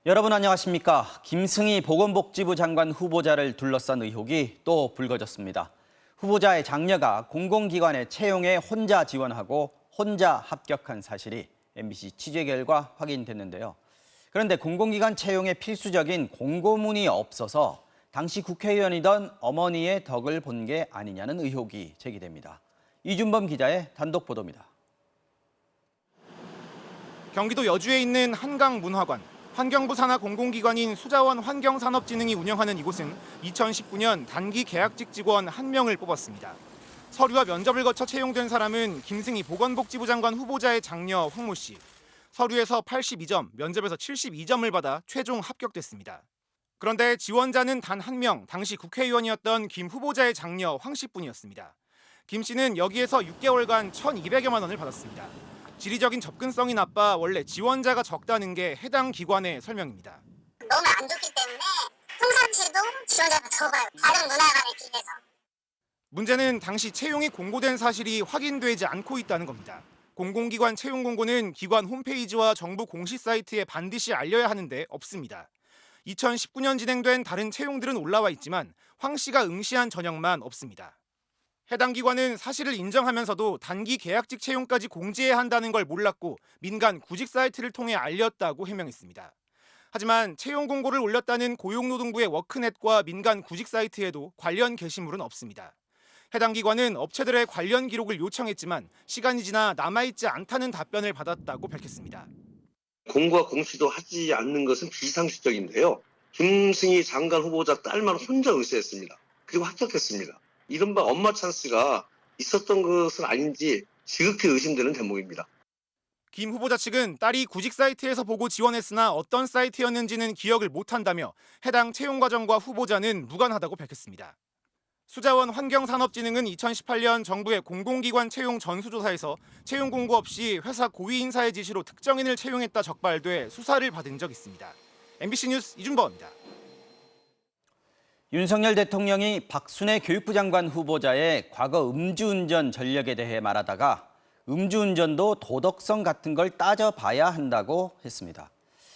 여러분 안녕하십니까? 김승희 보건복지부 장관 후보자를 둘러싼 의혹이 또 불거졌습니다. 후보자의 장녀가 공공기관의 채용에 혼자 지원하고 혼자 합격한 사실이 MBC 취재 결과 확인됐는데요. 그런데 공공기관 채용에 필수적인 공고문이 없어서 당시 국회의원이던 어머니의 덕을 본 게 아니냐는 의혹이 제기됩니다. 이준범 기자의 단독 보도입니다. 경기도 여주에 있는 한강문화관. 환경부 산하 공공기관인 수자원 환경산업진흥이 운영하는 이곳은 2019년 단기 계약직 직원 1명을 뽑았습니다. 서류와 면접을 거쳐 채용된 사람은 김승희 보건복지부 장관 후보자의 장녀 황모 씨. 서류에서 82점, 면접에서 72점을 받아 최종 합격됐습니다. 그런데 지원자는 단 1명, 당시 국회의원이었던 김 후보자의 장녀 황 씨뿐이었습니다. 김 씨는 여기에서 6개월간 1,200여만 원을 받았습니다. 지리적인 접근성이 나빠 원래 지원자가 적다는 게 해당 기관의 설명입니다. 너무 안 좋기 때문에 평상시에도 지원자가 적어요. 다른 문화관에 비해서. 문제는 당시 채용이 공고된 사실이 확인되지 않고 있다는 겁니다. 공공기관 채용 공고는 기관 홈페이지와 정부 공식 사이트에 반드시 알려야 하는데 없습니다. 2019년 진행된 다른 채용들은 올라와 있지만 황 씨가 응시한 전형만 없습니다. 해당 기관은 사실을 인정하면서도 단기 계약직 채용까지 공지해야 한다는 걸 몰랐고 민간 구직 사이트를 통해 알렸다고 해명했습니다. 하지만 채용 공고를 올렸다는 고용노동부의 워크넷과 민간 구직 사이트에도 관련 게시물은 없습니다. 해당 기관은 업체들의 관련 기록을 요청했지만 시간이 지나 남아있지 않다는 답변을 받았다고 밝혔습니다. 공고와 공시도 하지 않는 것은 비상식적인데요. 김승희 장관 후보자 딸만 혼자 응시했습니다. 그리고 합격했습니다. 이른바 엄마 찬스가 있었던 것은 아닌지 지극히 의심되는 대목입니다. 김 후보자 측은 딸이 구직 사이트에서 보고 지원했으나 어떤 사이트였는지는 기억을 못한다며 해당 채용 과정과 후보자는 무관하다고 밝혔습니다. 수자원 환경산업진흥은 2018년 정부의 공공기관 채용 전수조사에서 채용 공고 없이 회사 고위 인사의 지시로 특정인을 채용했다 적발돼 수사를 받은 적이 있습니다. MBC 뉴스 이준범입니다. 윤석열 대통령이 박순애 교육부 장관 후보자의 과거 음주운전 전력에 대해 말하다가 음주운전도 도덕성 같은 걸 따져봐야 한다고 했습니다.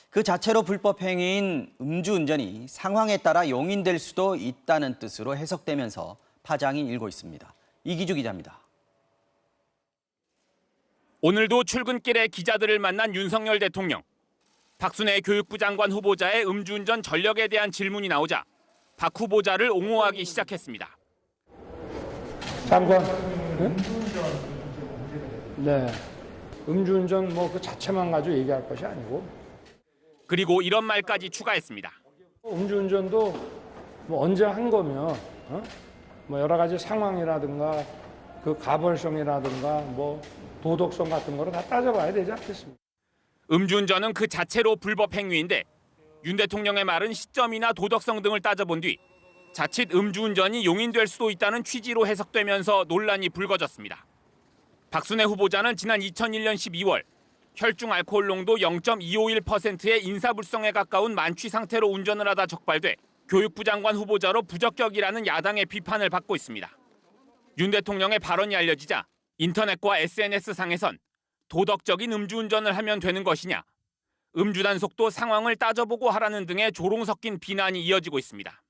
그 자체로 불법 행위인 음주운전이 상황에 따라 용인될 수도 있다는 뜻으로 해석되면서 파장이 일고 있습니다. 이기주 기자입니다. 오늘도 출근길에 기자들을 만난 윤석열 대통령. 박순애 교육부 장관 후보자의 음주운전 전력에 대한 질문이 나오자 박 후보자를 옹호하기 시작했습니다. 장관, 네, 음주운전 그 자체만 가지고 얘기할 것이 아니고. 그리고 이런 말까지 추가했습니다. 음주운전도 언제 한 거면 여러 가지 상황이라든가 그 가벌성이라든가 도덕성 같은 거를 다 따져봐야 되지 않겠습니까? 음주운전은 그 자체로 불법 행위인데 윤 대통령의 말은 시점이나 도덕성 등을 따져본 뒤 자칫 음주운전이 용인될 수도 있다는 취지로 해석되면서 논란이 불거졌습니다. 박순애 후보자는 지난 2001년 12월 혈중 알코올 농도 0.251%의 인사불성에 가까운 만취 상태로 운전을 하다 적발돼 교육부 장관 후보자로 부적격이라는 야당의 비판을 받고 있습니다. 윤 대통령의 발언이 알려지자 인터넷과 SNS상에선 도덕적인 음주운전을 하면 되는 것이냐, 음주 단속도 상황을 따져보고 하라는 등의 조롱 섞인 비난이 이어지고 있습니다.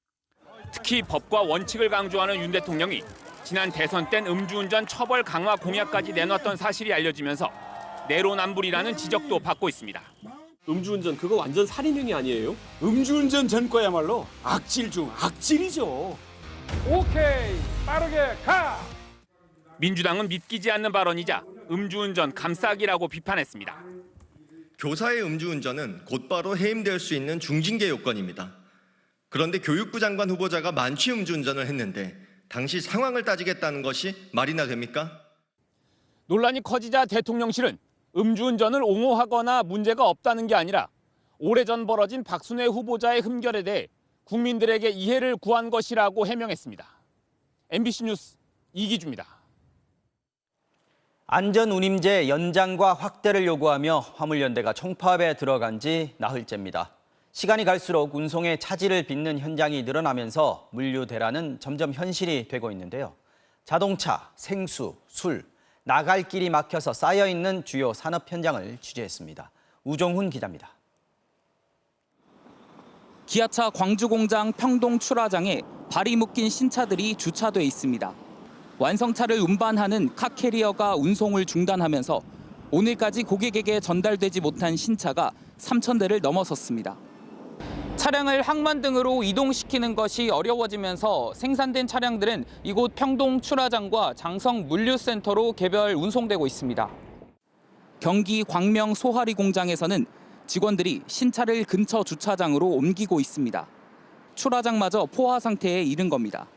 특히 법과 원칙을 강조하는 윤 대통령이 지난 대선 땐 음주운전 처벌 강화 공약까지 내놨던 사실이 알려지면서 내로남불이라는 지적도 받고 있습니다. 음주운전 그거 완전 살인행위 아니에요? 음주운전 전과야말로 악질 중 악질이죠. 오케이, 빠르게 가! 민주당은 믿기지 않는 발언이자 음주운전 감싸기라고 비판했습니다. 교사의 음주운전은 곧바로 해임될 수 있는 중징계 요건입니다. 그런데 교육부 장관 후보자가 만취 음주운전을 했는데 당시 상황을 따지겠다는 것이 말이나 됩니까? 논란이 커지자 대통령실은 음주운전을 옹호하거나 문제가 없다는 게 아니라 오래전 벌어진 박순애 후보자의 흠결에 대해 국민들에게 이해를 구한 것이라고 해명했습니다. MBC 뉴스 이기주입니다. 안전운임제 연장과 확대를 요구하며 화물연대가 총파업에 들어간 지 나흘째입니다. 시간이 갈수록 운송의 차질을 빚는 현장이 늘어나면서 물류 대란은 점점 현실이 되고 있는데요. 자동차, 생수, 술, 나갈 길이 막혀서 쌓여있는 주요 산업 현장을 취재했습니다. 우종훈 기자입니다. 기아차 광주공장 평동 출하장에 발이 묶인 신차들이 주차돼 있습니다. 완성차를 운반하는 카캐리어가 운송을 중단하면서 오늘까지 고객에게 전달되지 못한 신차가 3,000대를 넘어섰습니다. 차량을 항만 등으로 이동시키는 것이 어려워지면서 생산된 차량들은 이곳 평동 출하장과 장성 물류센터로 개별 운송되고 있습니다. 경기 광명 소하리 공장에서는 직원들이 신차를 근처 주차장으로 옮기고 있습니다. 출하장마저 포화 상태에 이른 겁니다.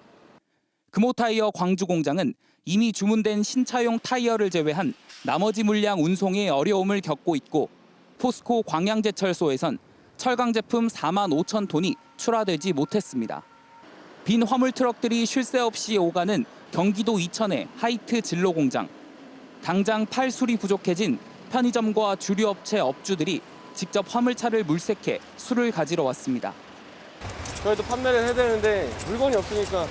금호타이어 광주 공장은 이미 주문된 신차용 타이어를 제외한 나머지 물량 운송에 어려움을 겪고 있고 포스코 광양제철소에선 철강 제품 4만 5천 톤이 출하되지 못했습니다. 빈 화물 트럭들이 쉴 새 없이 오가는 경기도 이천의 하이트 진로 공장. 당장 팔술이 부족해진 편의점과 주류업체 업주들이 직접 화물차를 물색해 술을 가지러 왔습니다. 저희도 판매를 해야 되는데 물건이 없으니까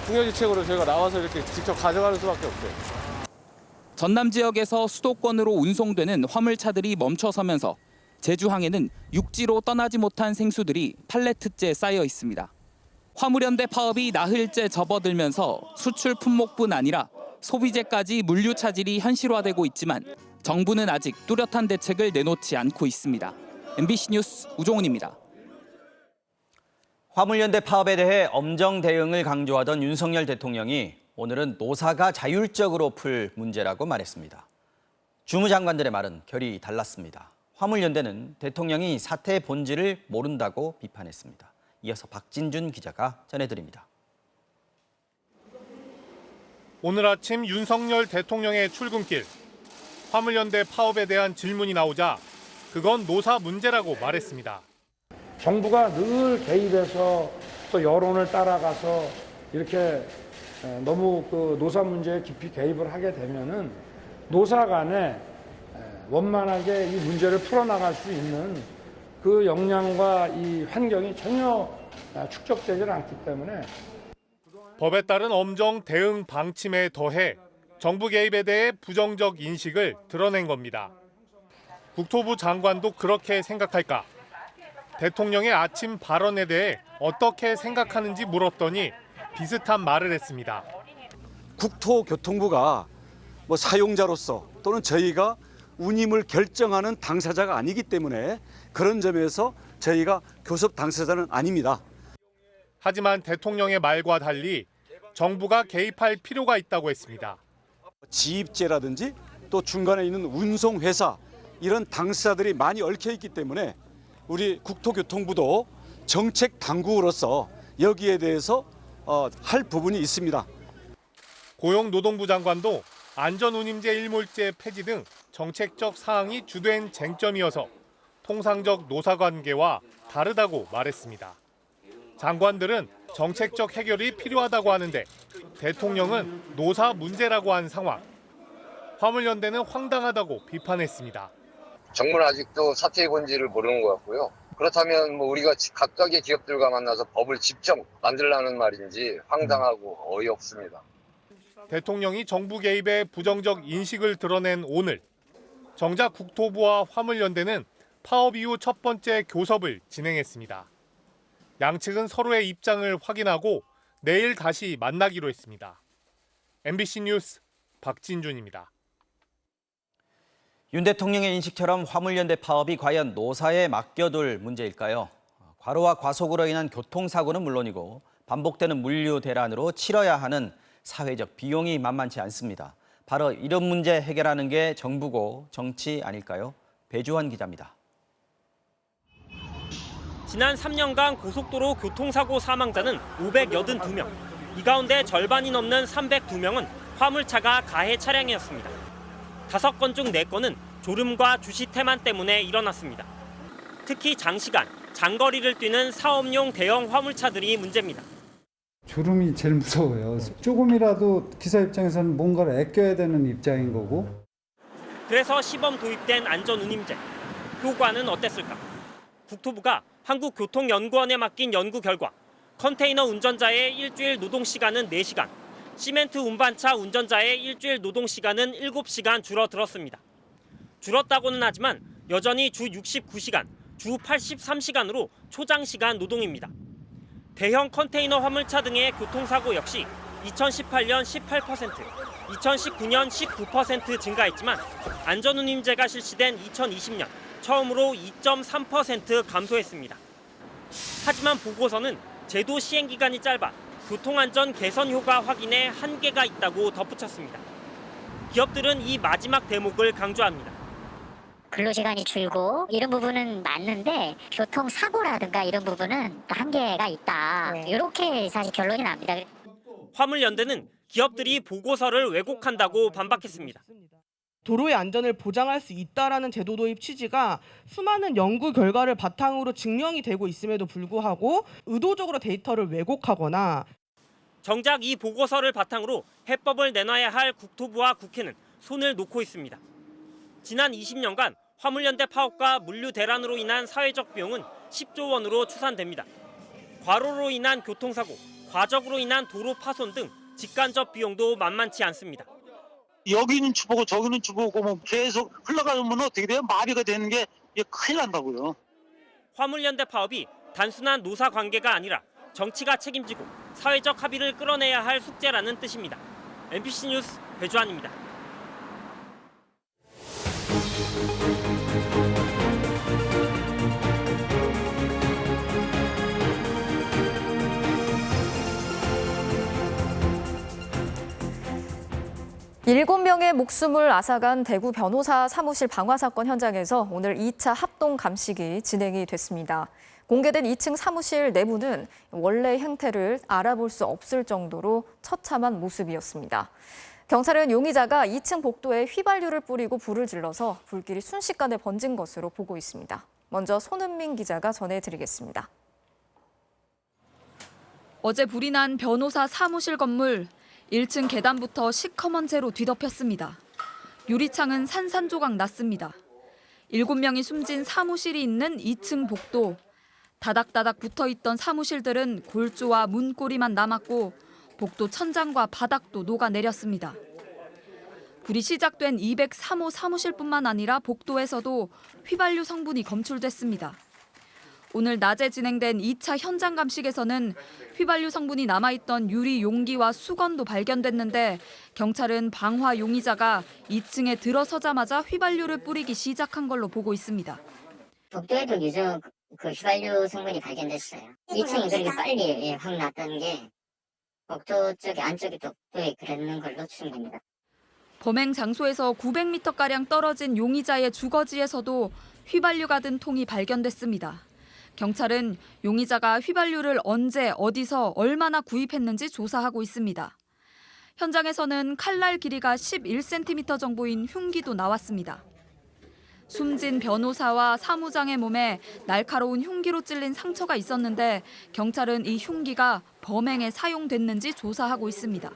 궁여지책으로 저희가 나와서 이렇게 직접 가져가는 수밖에 없어요. 전남 지역에서 수도권으로 운송되는 화물차들이 멈춰서면서 제주항에는 육지로 떠나지 못한 생수들이 팔레트째 쌓여 있습니다. 화물연대 파업이 나흘째 접어들면서 수출 품목뿐 아니라 소비재까지 물류 차질이 현실화되고 있지만 정부는 아직 뚜렷한 대책을 내놓지 않고 있습니다. MBC 뉴스 우종훈입니다. 화물연대 파업에 대해 엄정 대응을 강조하던 윤석열 대통령이 오늘은 노사가 자율적으로 풀 문제라고 말했습니다. 주무장관들의 말은 결이 달랐습니다. 화물연대는 대통령이 사태의 본질을 모른다고 비판했습니다. 이어서 박진준 기자가 전해드립니다. 오늘 아침 윤석열 대통령의 출근길, 화물연대 파업에 대한 질문이 나오자 그건 노사 문제라고 말했습니다. 정부가 늘 개입해서 또 여론을 따라가서 이렇게 너무 그 노사 문제에 깊이 개입을 하게 되면은 노사 간에 원만하게 이 문제를 풀어나갈 수 있는 그 역량과 이 환경이 전혀 축적되지 않기 때문에 법에 따른 엄정 대응 방침에 더해 정부 개입에 대해 부정적 인식을 드러낸 겁니다. 국토부 장관도 그렇게 생각할까? 대통령의 아침 발언에 대해 어떻게 생각하는지 물었더니 비슷한 말을 했습니다. 국토교통부가 사용자로서 또는 저희가 운임을 결정하는 당사자가 아니기 때문에 그런 점에서 저희가 교섭 당사자는 아닙니다. 하지만 대통령의 말과 달리 정부가 개입할 필요가 있다고 했습니다. 지입제라든지 또 중간에 있는 운송회사 이런 당사자들이 많이 얽혀 있기 때문에 우리 국토교통부도 정책 당국으로서 여기에 대해서 할 부분이 있습니다. 고용노동부 장관도 안전운임제 일몰제 폐지 등 정책적 사항이 주된 쟁점이어서 통상적 노사관계와 다르다고 말했습니다. 장관들은 정책적 해결이 필요하다고 하는데 대통령은 노사 문제라고 한 상황. 화물연대는 황당하다고 비판했습니다. 정부는 아직도 사태의 본질을 모르는 것 같고요. 그렇다면 우리가 각각의 기업들과 만나서 법을 직접 만들라는 말인지 황당하고 어이없습니다. 대통령이 정부 개입에 부정적 인식을 드러낸 오늘, 정작 국토부와 화물연대는 파업 이후 첫 번째 교섭을 진행했습니다. 양측은 서로의 입장을 확인하고 내일 다시 만나기로 했습니다. MBC 뉴스 박진준입니다. 윤 대통령의 인식처럼 화물연대 파업이 과연 노사에 맡겨둘 문제일까요? 과로와 과속으로 인한 교통사고는 물론이고 반복되는 물류 대란으로 치러야 하는 사회적 비용이 만만치 않습니다. 바로 이런 문제 해결하는 게 정부고 정치 아닐까요? 배주환 기자입니다. 지난 3년간 고속도로 교통사고 사망자는 582명. 이 가운데 절반이 넘는 302명은 화물차가 가해 차량이었습니다. 5건 중 4건은 졸음과 주시 태만 때문에 일어났습니다. 특히 장시간, 장거리를 뛰는 사업용 대형 화물차들이 문제입니다. 졸음이 제일 무서워요. 조금이라도 기사 입장에서는 뭔가를 아껴야 되는 입장인 거고. 그래서 시범 도입된 안전운임제. 효과는 어땠을까? 국토부가 한국교통연구원에 맡긴 연구 결과 컨테이너 운전자의 일주일 노동시간은 4시간, 시멘트 운반차 운전자의 일주일 노동시간은 7시간 줄어들었습니다. 줄었다고는 하지만 여전히 주 69시간, 주 83시간으로 초장시간 노동입니다. 대형 컨테이너 화물차 등의 교통사고 역시 2018년 18%, 2019년 19% 증가했지만 안전운임제가 실시된 2020년 처음으로 2.3% 감소했습니다. 하지만 보고서는 제도 시행 기간이 짧아 교통안전 개선 효과 확인에 한계가 있다고 덧붙였습니다. 기업들은 이 마지막 대목을 강조합니다. 근로시간이 줄고 이런 부분은 맞는데 교통사고라든가 이런 부분은 한계가 있다. 이렇게 사실 결론이 납니다. 화물연대는 기업들이 보고서를 왜곡한다고 반박했습니다. 도로의 안전을 보장할 수 있다라는 제도 도입 취지가 수많은 연구 결과를 바탕으로 증명이 되고 있음에도 불구하고 의도적으로 데이터를 왜곡하거나 정작 이 보고서를 바탕으로 해법을 내놔야 할 국토부와 국회는 손을 놓고 있습니다. 지난 20년간 화물연대 파업과 물류 대란으로 인한 사회적 비용은 10조 원으로 추산됩니다. 과로로 인한 교통사고, 과적으로 인한 도로 파손 등 직간접 비용도 만만치 않습니다. 여기는 주보고 저기는 주보고 뭐 계속 흘러가면 어떻게 돼요? 마비가 되는 게 큰일 난다고요. 화물연대 파업이 단순한 노사 관계가 아니라 정치가 책임지고 사회적 합의를 끌어내야 할 숙제라는 뜻입니다. MBC 뉴스 배주환입니다. 일곱 명의 목숨을 앗아간 대구 변호사 사무실 방화 사건 현장에서 오늘 2차 합동 감식이 진행이 됐습니다. 공개된 2층 사무실 내부는 원래 형태를 알아볼 수 없을 정도로 처참한 모습이었습니다. 경찰은 용의자가 2층 복도에 휘발유를 뿌리고 불을 질러서 불길이 순식간에 번진 것으로 보고 있습니다. 먼저 손은민 기자가 전해드리겠습니다. 어제 불이 난 변호사 사무실 건물. 1층 계단부터 시커먼 채로 뒤덮였습니다. 유리창은 산산조각 났습니다. 7명이 숨진 사무실이 있는 2층 복도. 다닥다닥 붙어있던 사무실들은 골조와 문고리만 남았고 복도 천장과 바닥도 녹아내렸습니다. 불이 시작된 203호 사무실뿐만 아니라 복도에서도 휘발유 성분이 검출됐습니다. 오늘 낮에 진행된 2차 현장 감식에서는 휘발유 성분이 남아있던 유리 용기와 수건도 발견됐는데 경찰은 방화 용의자가 2층에 들어서자마자 휘발유를 뿌리기 시작한 걸로 보고 있습니다. 복도에도 유저 휘발유 성분이 발견됐어요. 2층이 그렇게 빨리 확 났다는 게 복도 쪽에 안쪽에 복도에 그랬는 걸로 추정됩니다. 범행 장소에서 900m가량 떨어진 용의자의 주거지에서도 휘발유가 든 통이 발견됐습니다. 경찰은 용의자가 휘발유를 언제, 어디서, 얼마나 구입했는지 조사하고 있습니다. 현장에서는 칼날 길이가 11cm 정도인 흉기도 나왔습니다. 숨진 변호사와 사무장의 몸에 날카로운 흉기로 찔린 상처가 있었는데 경찰은 이 흉기가 범행에 사용됐는지 조사하고 있습니다.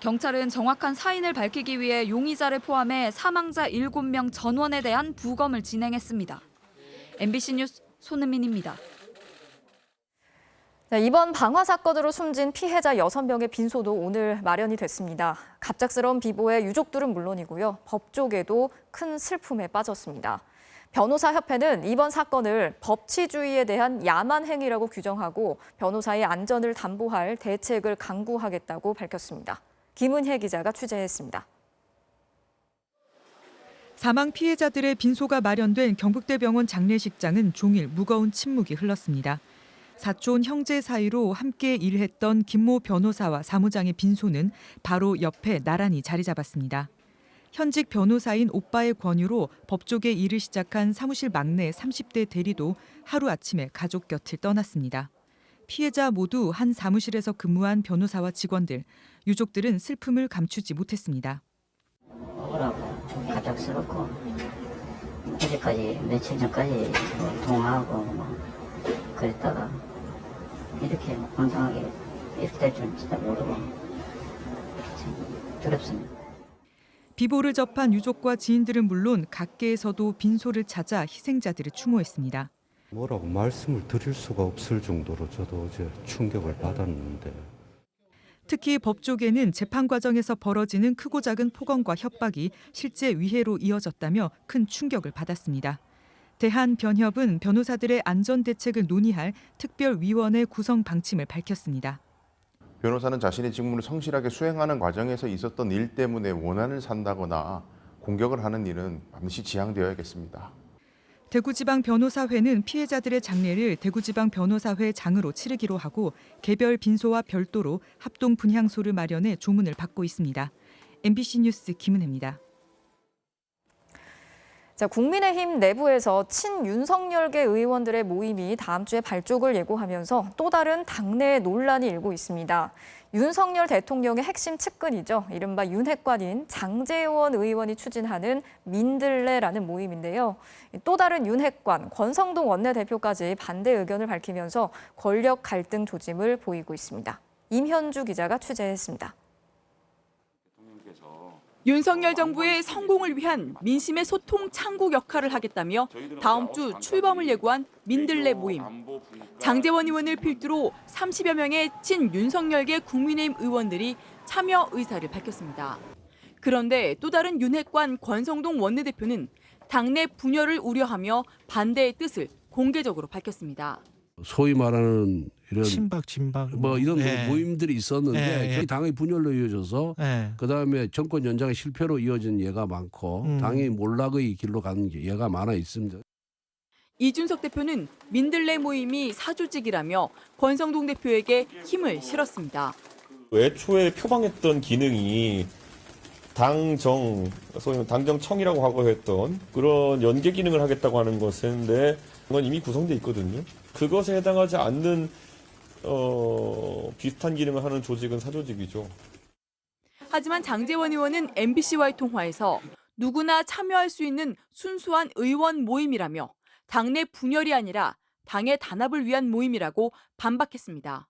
경찰은 정확한 사인을 밝히기 위해 용의자를 포함해 사망자 7명 전원에 대한 부검을 진행했습니다. MBC 뉴스 손은민입니다. 이번 방화 사건으로 숨진 피해자 6명의 빈소도 오늘 마련이 됐습니다. 갑작스러운 비보에 유족들은 물론이고요. 법조계도 큰 슬픔에 빠졌습니다. 변호사협회는 이번 사건을 법치주의에 대한 야만 행위라고 규정하고 변호사의 안전을 담보할 대책을 강구하겠다고 밝혔습니다. 김은혜 기자가 취재했습니다. 사망 피해자들의 빈소가 마련된 경북대병원 장례식장은 종일 무거운 침묵이 흘렀습니다. 사촌 형제 사이로 함께 일했던 김모 변호사와 사무장의 빈소는 바로 옆에 나란히 자리 잡았습니다. 현직 변호사인 오빠의 권유로 법조계 일을 시작한 사무실 막내 30대 대리도 하루아침에 가족 곁을 떠났습니다. 피해자 모두 한 사무실에서 근무한 변호사와 직원들, 유족들은 슬픔을 감추지 못했습니다. 갑작스럽고 어제까지 며칠 전까지 통화하고 그랬다가 이렇게 건강하게 이렇게 될 줄은 진짜 모르고 참 두렵습니다. 비보를 접한 유족과 지인들은 물론 각계에서도 빈소를 찾아 희생자들을 추모했습니다. 뭐라고 말씀을 드릴 수가 없을 정도로 저도 어제 충격을 받았는데. 특히 법조계는 재판 과정에서 벌어지는 크고 작은 폭언과 협박이 실제 위해로 이어졌다며 큰 충격을 받았습니다. 대한변협은 변호사들의 안전 대책을 논의할 특별위원회 구성 방침을 밝혔습니다. 변호사는 자신의 직무를 성실하게 수행하는 과정에서 있었던 일 때문에 원한을 산다거나 공격을 하는 일은 반드시 지양되어야겠습니다. 대구지방변호사회는 피해자들의 장례를 대구지방변호사회 장으로 치르기로 하고 개별 빈소와 별도로 합동 분향소를 마련해 조문을 받고 있습니다. MBC 뉴스 김은혜입니다. 자, 국민의힘 내부에서 친윤석열계 의원들의 모임이 다음 주에 발족을 예고하면서 또 다른 당내 논란이 일고 있습니다. 윤석열 대통령의 핵심 측근이죠. 이른바 윤핵관인 장제원 의원이 추진하는 민들레라는 모임인데요. 또 다른 윤핵관 권성동 원내대표까지 반대 의견을 밝히면서 권력 갈등 조짐을 보이고 있습니다. 임현주 기자가 취재했습니다. 윤석열 정부의 성공을 위한 민심의 소통 창구 역할을 하겠다며 다음 주 출범을 예고한 민들레 모임. 장제원 의원을 필두로 30여 명의 친윤석열계 국민의힘 의원들이 참여 의사를 밝혔습니다. 그런데 또 다른 윤핵관 권성동 원내대표는 당내 분열을 우려하며 반대의 뜻을 공개적으로 밝혔습니다. 소위 말하는 이런 친박, 진박 뭐 이런 네. 모임들이 있었는데 네. 당의 분열로 이어져서 네. 그다음에 정권 연장의 실패로 이어진 예가 많고 당이 몰락의 길로 가는 예가 많아 있습니다. 이준석 대표는 민들레 모임이 사조직이라며 권성동 대표에게 힘을 실었습니다. 애초에 표방했던 기능이 당정, 소위 당정청이라고 과거했던 그런 연계 기능을 하겠다고 하는 것인데 그건 이미 구성돼 있거든요. 그것에 해당하지 않는 비슷한 기능을 하는 조직은 사조직이죠. 하지만 장제원 의원은 MBC와의 통화에서 누구나 참여할 수 있는 순수한 의원 모임이라며 당내 분열이 아니라 당의 단합을 위한 모임이라고 반박했습니다.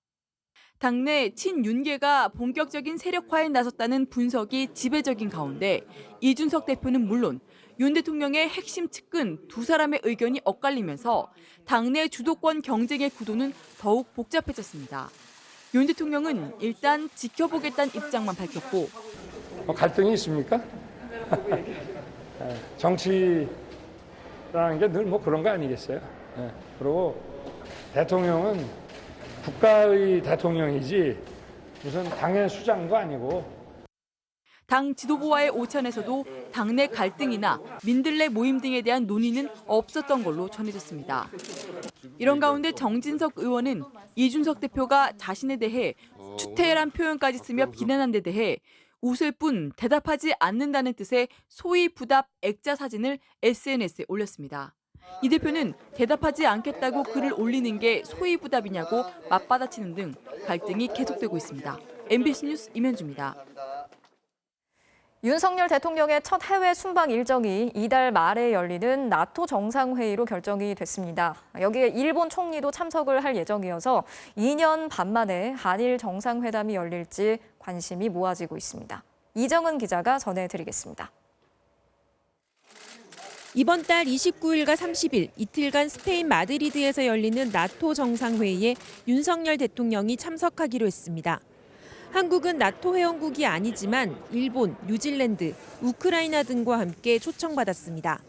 당내 친윤계가 본격적인 세력화에 나섰다는 분석이 지배적인 가운데 이준석 대표는 물론 윤 대통령의 핵심 측근 두 사람의 의견이 엇갈리면서 당내 주도권 경쟁의 구도는 더욱 복잡해졌습니다. 윤 대통령은 일단 지켜보겠다는 입장만 밝혔고 갈등이 있습니까? 정치라는 게 늘 뭐 그런 거 아니겠어요? 그리고 대통령은 국가의 대통령이지 무슨 당의 수장도 아니고. 당 지도부와의 오찬에서도 당내 갈등이나 민들레 모임 등에 대한 논의는 없었던 걸로 전해졌습니다. 이런 가운데 정진석 의원은 이준석 대표가 자신에 대해 추태란 표현까지 쓰며 비난한 데 대해 웃을 뿐 대답하지 않는다는 뜻의 소위 부답 액자 사진을 SNS에 올렸습니다. 이 대표는 대답하지 않겠다고 글을 올리는 게 소위 부답이냐고 맞받아치는 등 갈등이 계속되고 있습니다. MBC 뉴스 임현주입니다. 윤석열 대통령의 첫 해외 순방 일정이 이달 말에 열리는 나토 정상회의로 결정이 됐습니다. 여기에 일본 총리도 참석을 할 예정이어서 2년 반 만에 한일 정상회담이 열릴지 관심이 모아지고 있습니다. 이정은 기자가 전해드리겠습니다. 이번 달 29일과 30일 이틀간 스페인 마드리드에서 열리는 나토 정상회의에 윤석열 대통령이 참석하기로 했습니다. 한국은 나토 회원국이 아니지만 일본, 뉴질랜드, 우크라이나 등과 함께 초청받았습니다.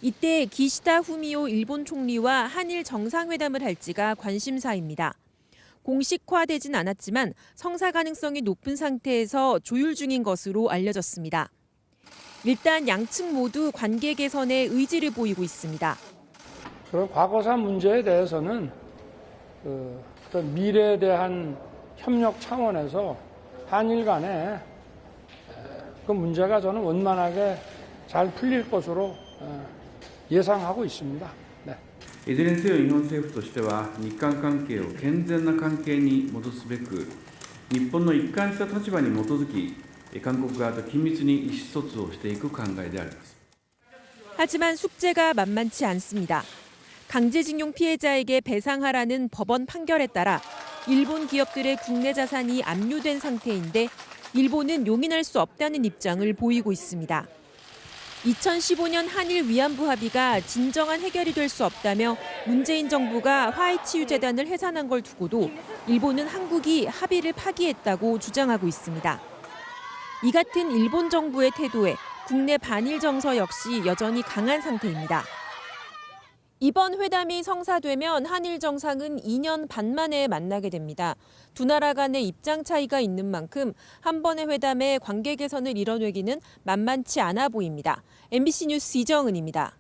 이때 기시다 후미오 일본 총리와 한일 정상회담을 할지가 관심사입니다. 공식화되진 않았지만 성사 가능성이 높은 상태에서 조율 중인 것으로 알려졌습니다. 일단 양측 모두 관계 개선에 의지를 보이고 있습니다. 그리고 과거사 문제에 대해서는 어떤 미래에 대한 협력 차원에서 한일 간에 그 문제가 저는 원만하게 잘 풀릴 것으로 예상하고 있습니다. 네. いずれにせよ日本政府としては日韓関係を健全な関係に戻すべく日本の一貫した立場に基づき韓国側と緊密に意思疎通をしていく考えであります。 하지만 숙제가 만만치 않습니다. 강제징용 피해자에게 배상하라는 법원 판결에 따라 일본 기업들의 국내 자산이 압류된 상태인데 일본은 용인할 수 없다는 입장을 보이고 있습니다. 2015년 한일 위안부 합의가 진정한 해결이 될 수 없다며 문재인 정부가 화해치유재단을 해산한 걸 두고도 일본은 한국이 합의를 파기했다고 주장하고 있습니다. 이 같은 일본 정부의 태도에 국내 반일 정서 역시 여전히 강한 상태입니다. 이번 회담이 성사되면 한일 정상은 2년 반 만에 만나게 됩니다. 두 나라 간의 입장 차이가 있는 만큼 한 번의 회담에 관계 개선을 이뤄내기는 만만치 않아 보입니다. MBC 뉴스 이정은입니다.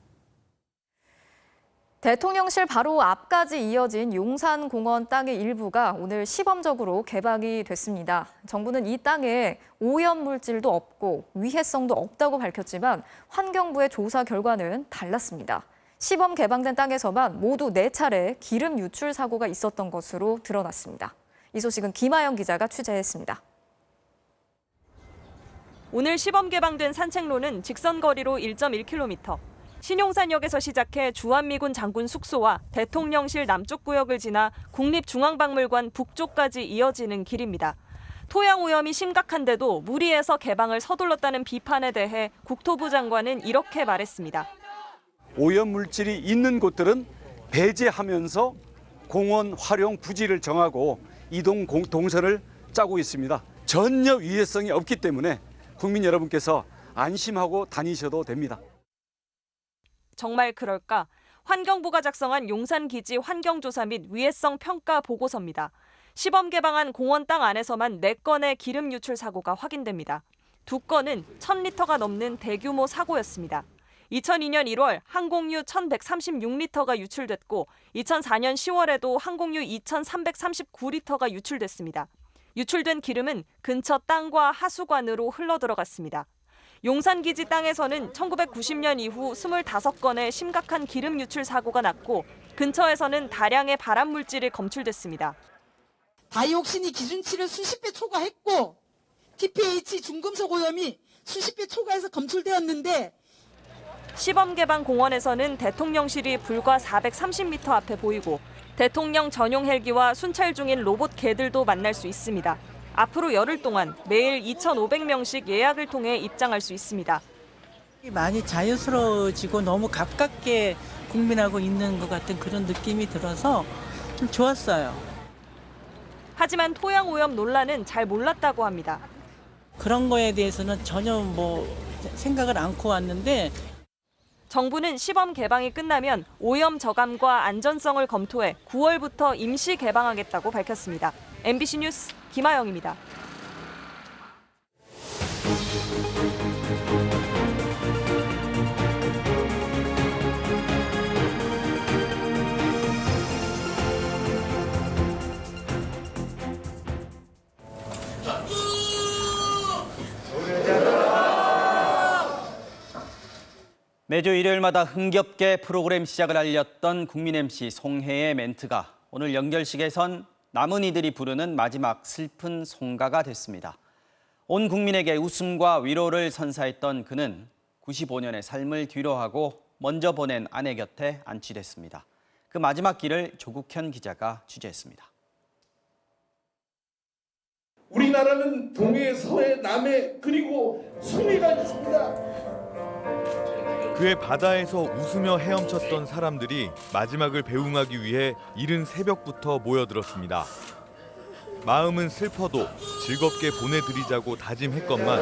대통령실 바로 앞까지 이어진 용산공원 땅의 일부가 오늘 시범적으로 개방이 됐습니다. 정부는 이 땅에 오염물질도 없고 위해성도 없다고 밝혔지만 환경부의 조사 결과는 달랐습니다. 시범 개방된 땅에서만 모두 4차례 기름 유출 사고가 있었던 것으로 드러났습니다. 이 소식은 김아영 기자가 취재했습니다. 오늘 시범 개방된 산책로는 직선 거리로 1.1km. 신용산역에서 시작해 주한미군 장군 숙소와 대통령실 남쪽 구역을 지나 국립중앙박물관 북쪽까지 이어지는 길입니다. 토양 오염이 심각한데도 무리해서 개방을 서둘렀다는 비판에 대해 국토부 장관은 이렇게 말했습니다. 오염 물질이 있는 곳들은 배제하면서 공원 활용 부지를 정하고 이동 동선을 짜고 있습니다. 전혀 위해성이 없기 때문에 국민 여러분께서 안심하고 다니셔도 됩니다. 정말 그럴까? 환경부가 작성한 용산기지 환경조사 및 위해성 평가 보고서입니다. 시범 개방한 공원 땅 안에서만 4건의 기름 유출 사고가 확인됩니다. 2건은 1000리터가 넘는 대규모 사고였습니다. 2002년 1월 항공유 1136리터가 유출됐고 2004년 10월에도 항공유 2339리터가 유출됐습니다. 유출된 기름은 근처 땅과 하수관으로 흘러들어갔습니다. 용산기지 땅에서는 1990년 이후 25건의 심각한 기름 유출 사고가 났고 근처에서는 다량의 발암물질이 검출됐습니다. 다이옥신이 기준치를 수십 배 초과했고 TPH 중금속 오염이 수십 배 초과해서 검출되었는데 시범 개방 공원에서는 대통령실이 불과 430m 앞에 보이고 대통령 전용 헬기와 순찰 중인 로봇 개들도 만날 수 있습니다. 앞으로 열흘 동안 매일 2,500명씩 예약을 통해 입장할 수 있습니다. 많이 자연스러워지고 너무 가깝게 국민하고 있는 것 같은 그런 느낌이 들어서 좀 좋았어요. 하지만 토양 오염 논란은 잘 몰랐다고 합니다. 그런 거에 대해서는 전혀 생각을 않고 왔는데 정부는 시범 개방이 끝나면 오염 저감과 안전성을 검토해 9월부터 임시 개방하겠다고 밝혔습니다. MBC 뉴스 김아영입니다. 매주 일요일마다 흥겹게 프로그램 시작을 알렸던 국민 MC 송혜의 멘트가 오늘 연결식에선 남은 이들이 부르는 마지막 슬픈 송가가 됐습니다. 온 국민에게 웃음과 위로를 선사했던 그는 95년의 삶을 뒤로하고 먼저 보낸 아내 곁에 안치됐습니다. 그 마지막 길을 조국현 기자가 취재했습니다. 우리나라는 동해, 서해, 남해 그리고 송해가 있습니다. 그의 바다에서 웃으며 헤엄쳤던 사람들이 마지막을 배웅하기 위해 이른 새벽부터 모여들었습니다. 마음은 슬퍼도 즐겁게 보내드리자고 다짐했건만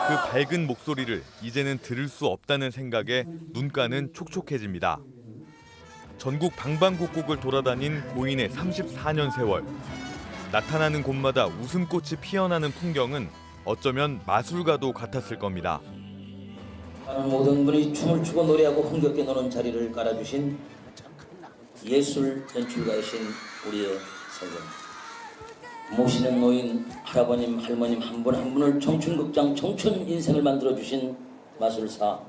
그 밝은 목소리를 이제는 들을 수 없다는 생각에 눈가는 촉촉해집니다. 전국 방방곡곡을 돌아다닌 고인의 34년 세월. 나타나는 곳마다 웃음꽃이 피어나는 풍경은 어쩌면 마술과도 같았을 겁니다. 모든 분이 춤을 추고 노래하고 흥겹게 노는 자리를 깔아주신 예술 연출가이신 우리의 선생, 모시는 노인, 할아버님, 할머님 한 분 한 분을 청춘극장, 청춘 인생을 만들어주신 마술사.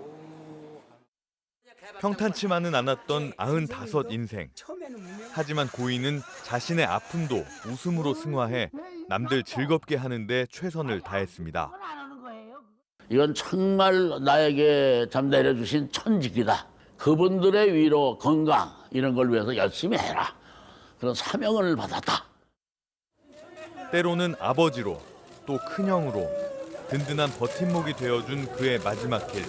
평탄치만은 않았던 95 인생. 하지만 고인은 자신의 아픔도 웃음으로 승화해 남들 즐겁게 하는 데 최선을 다했습니다. 이건 정말 나에게 참 내려주신 천직이다. 그분들의 위로, 건강 이런 걸 위해서 열심히 해라. 그런 사명을 받았다. 때로는 아버지로 또 큰형으로 든든한 버팀목이 되어준 그의 마지막 길.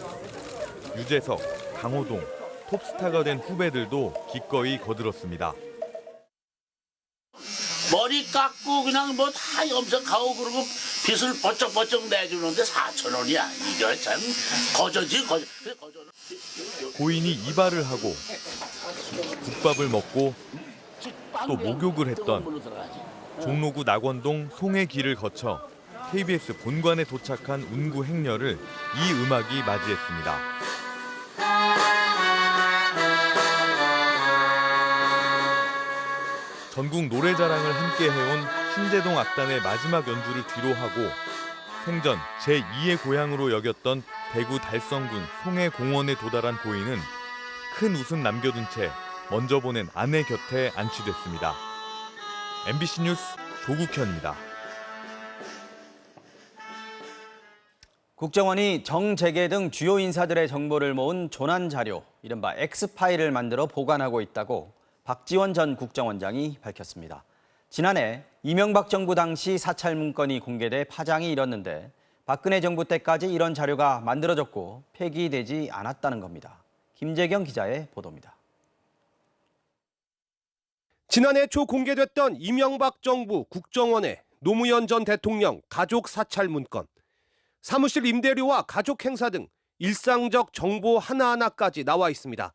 유재석, 강호동, 톱스타가 된 후배들도 기꺼이 거들었습니다. 머리 깎고 그냥 다 염색 가고 그러고 빚을 버쩍버쩍 내주는데 4,000원이야. 이거 참 거저지 거저. 고인이 이발을 하고 국밥을 먹고 또 목욕을 했던 종로구 낙원동 송의 길을 거쳐 KBS 본관에 도착한 운구 행렬을 이 음악이 맞이했습니다. 전국 노래자랑을 함께 해온 신재동 악단의 마지막 연주를 뒤로 하고 생전 제2의 고향으로 여겼던 대구 달성군 송해공원에 도달한 고인은 큰 웃음 남겨둔 채 먼저 보낸 아내 곁에 안치됐습니다. MBC 뉴스 조국현입니다. 국정원이 정재계 등 주요 인사들의 정보를 모은 조난 자료, 이른바 X파일을 만들어 보관하고 있다고 박지원 전 국정원장이 밝혔습니다. 지난해 이명박 정부 당시 사찰 문건이 공개돼 파장이 일었는데 박근혜 정부 때까지 이런 자료가 만들어졌고 폐기되지 않았다는 겁니다. 김재경 기자의 보도입니다. 지난해 초 공개됐던 이명박 정부 국정원의 노무현 전 대통령 가족 사찰 문건. 사무실 임대료와 가족 행사 등 일상적 정보 하나하나까지 나와 있습니다.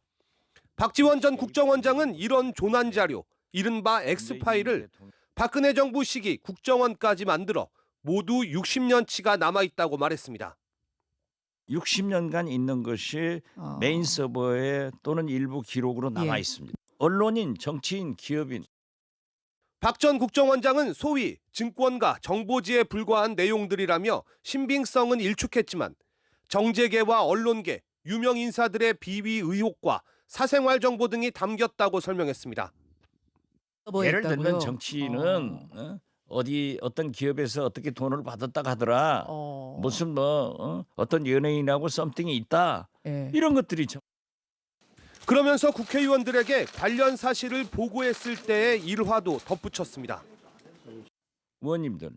박지원 전 국정원장은 이런 조난 자료, 이른바 X파일을 박근혜 정부 시기 국정원까지 만들어 모두 60년치가 남아있다고 말했습니다. 60년간 있는 것이 메인 서버에 또는 일부 기록으로 남아 있습니다. 언론인, 정치인, 기업인. 박 전 국정원장은 소위 증권가 정보지에 불과한 내용들이라며 신빙성은 일축했지만 정재계와 언론계, 유명 인사들의 비위 의혹과 사생활 정보 등이 담겼다고 설명했습니다. 예를 들면 정치인은 어떤 기업에서 어떻게 돈을 받았다 하더라. 무슨 어떤 연예인하고 썸띵이 있다. 이런 것들이 그러면서 국회의원들에게 관련 사실을 보고했을 때의 일화도 덧붙였습니다. 의원님들,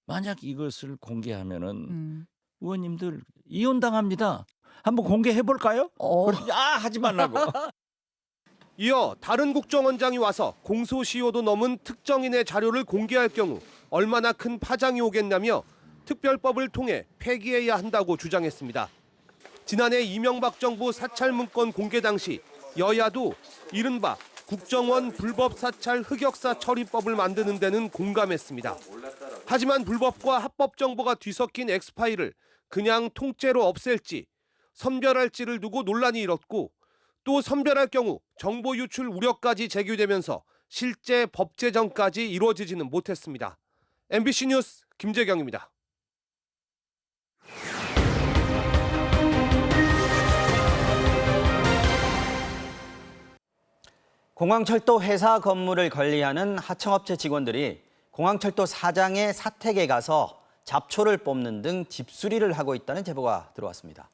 만약 이것을 공개하면은 의원님들 이혼당합니다. 한번 공개해 볼까요? 하지 말라고. 이어 다른 국정원장이 와서 공소시효도 넘은 특정인의 자료를 공개할 경우 얼마나 큰 파장이 오겠냐며 특별법을 통해 폐기해야 한다고 주장했습니다. 지난해 이명박 정부 사찰 문건 공개 당시 여야도 이른바 국정원 불법 사찰 흑역사 처리법을 만드는 데는 공감했습니다. 하지만 불법과 합법 정보가 뒤섞인 X파일을 그냥 통째로 없앨지 선별할지를 두고 논란이 일었고 또 선별할 경우 정보 유출 우려까지 제기되면서 실제 법 제정까지 이루어지지는 못했습니다. MBC 뉴스 김재경입니다. 공항철도 회사 건물을 관리하는 하청업체 직원들이 공항철도 사장의 사택에 가서 잡초를 뽑는 등 집수리를 하고 있다는 제보가 들어왔습니다.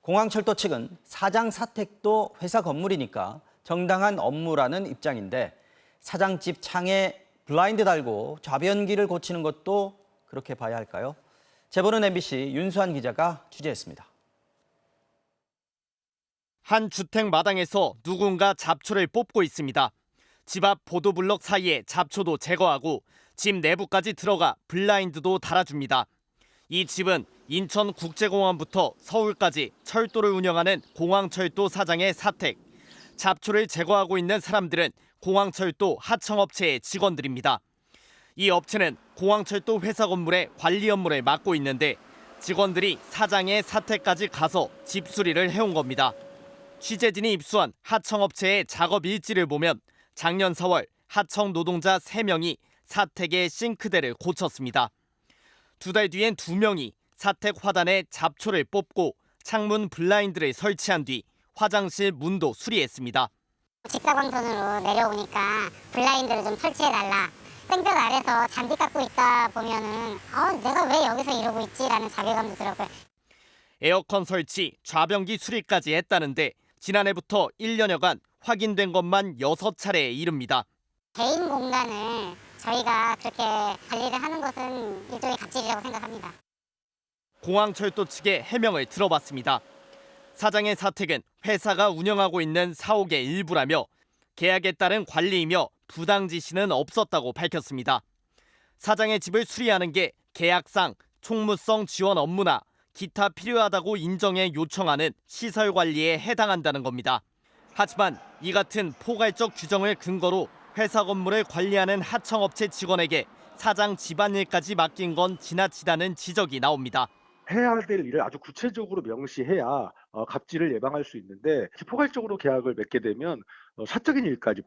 공항철도 측은 사장 사택도 회사 건물이니까 정당한 업무라는 입장인데 사장 집 창에 블라인드 달고 좌변기를 고치는 것도 그렇게 봐야 할까요? 제보는 MBC 윤수환 기자가 취재했습니다. 한 주택 마당에서 누군가 잡초를 뽑고 있습니다. 집 앞 보도블럭 사이에 잡초도 제거하고 집 내부까지 들어가 블라인드도 달아줍니다. 이 집은 인천국제공항부터 서울까지 철도를 운영하는 공항철도 사장의 사택. 잡초를 제거하고 있는 사람들은 공항철도 하청업체의 직원들입니다. 이 업체는 공항철도 회사 건물의 관리 업무를 맡고 있는데 직원들이 사장의 사택까지 가서 집수리를 해온 겁니다. 취재진이 입수한 하청업체의 작업 일지를 보면 작년 4월 하청 노동자 3명이 사택의 싱크대를 고쳤습니다. 2달 뒤엔 2명이 사택 화단에 잡초를 뽑고 창문 블라인드를 설치한 뒤 화장실 문도 수리했습니다. 직사광선으로 내려오니까 블라인드를 좀 설치해달라. 땡볕 아래서 잔디 깎고 있다 보면은 내가 왜 여기서 이러고 있지라는 자괴감도 들었고요. 에어컨 설치, 좌변기 수리까지 했다는데 지난해부터 1년여간 확인된 것만 6차례에 이릅니다. 개인 공간을 저희가 그렇게 관리를 하는 것은 일종의 갑질이라고 생각합니다. 공항철도 측의 해명을 들어봤습니다. 사장의 사택은 회사가 운영하고 있는 사옥의 일부라며 계약에 따른 관리이며 부당 지시는 없었다고 밝혔습니다. 사장의 집을 수리하는 게 계약상 총무성 지원 업무나 기타 필요하다고 인정해 요청하는 시설 관리에 해당한다는 겁니다. 하지만 이 같은 포괄적 규정을 근거로 회사 건물을 관리하는 하청업체 직원에게 사장 집안일까지 맡긴 건 지나치다는 지적이 나옵니다. 해야 될 일을 아주 구체적으로 명시해야 갑질을 예방할 수 있는데 포괄적으로 계약을 맺게 되면 사적인 일까지.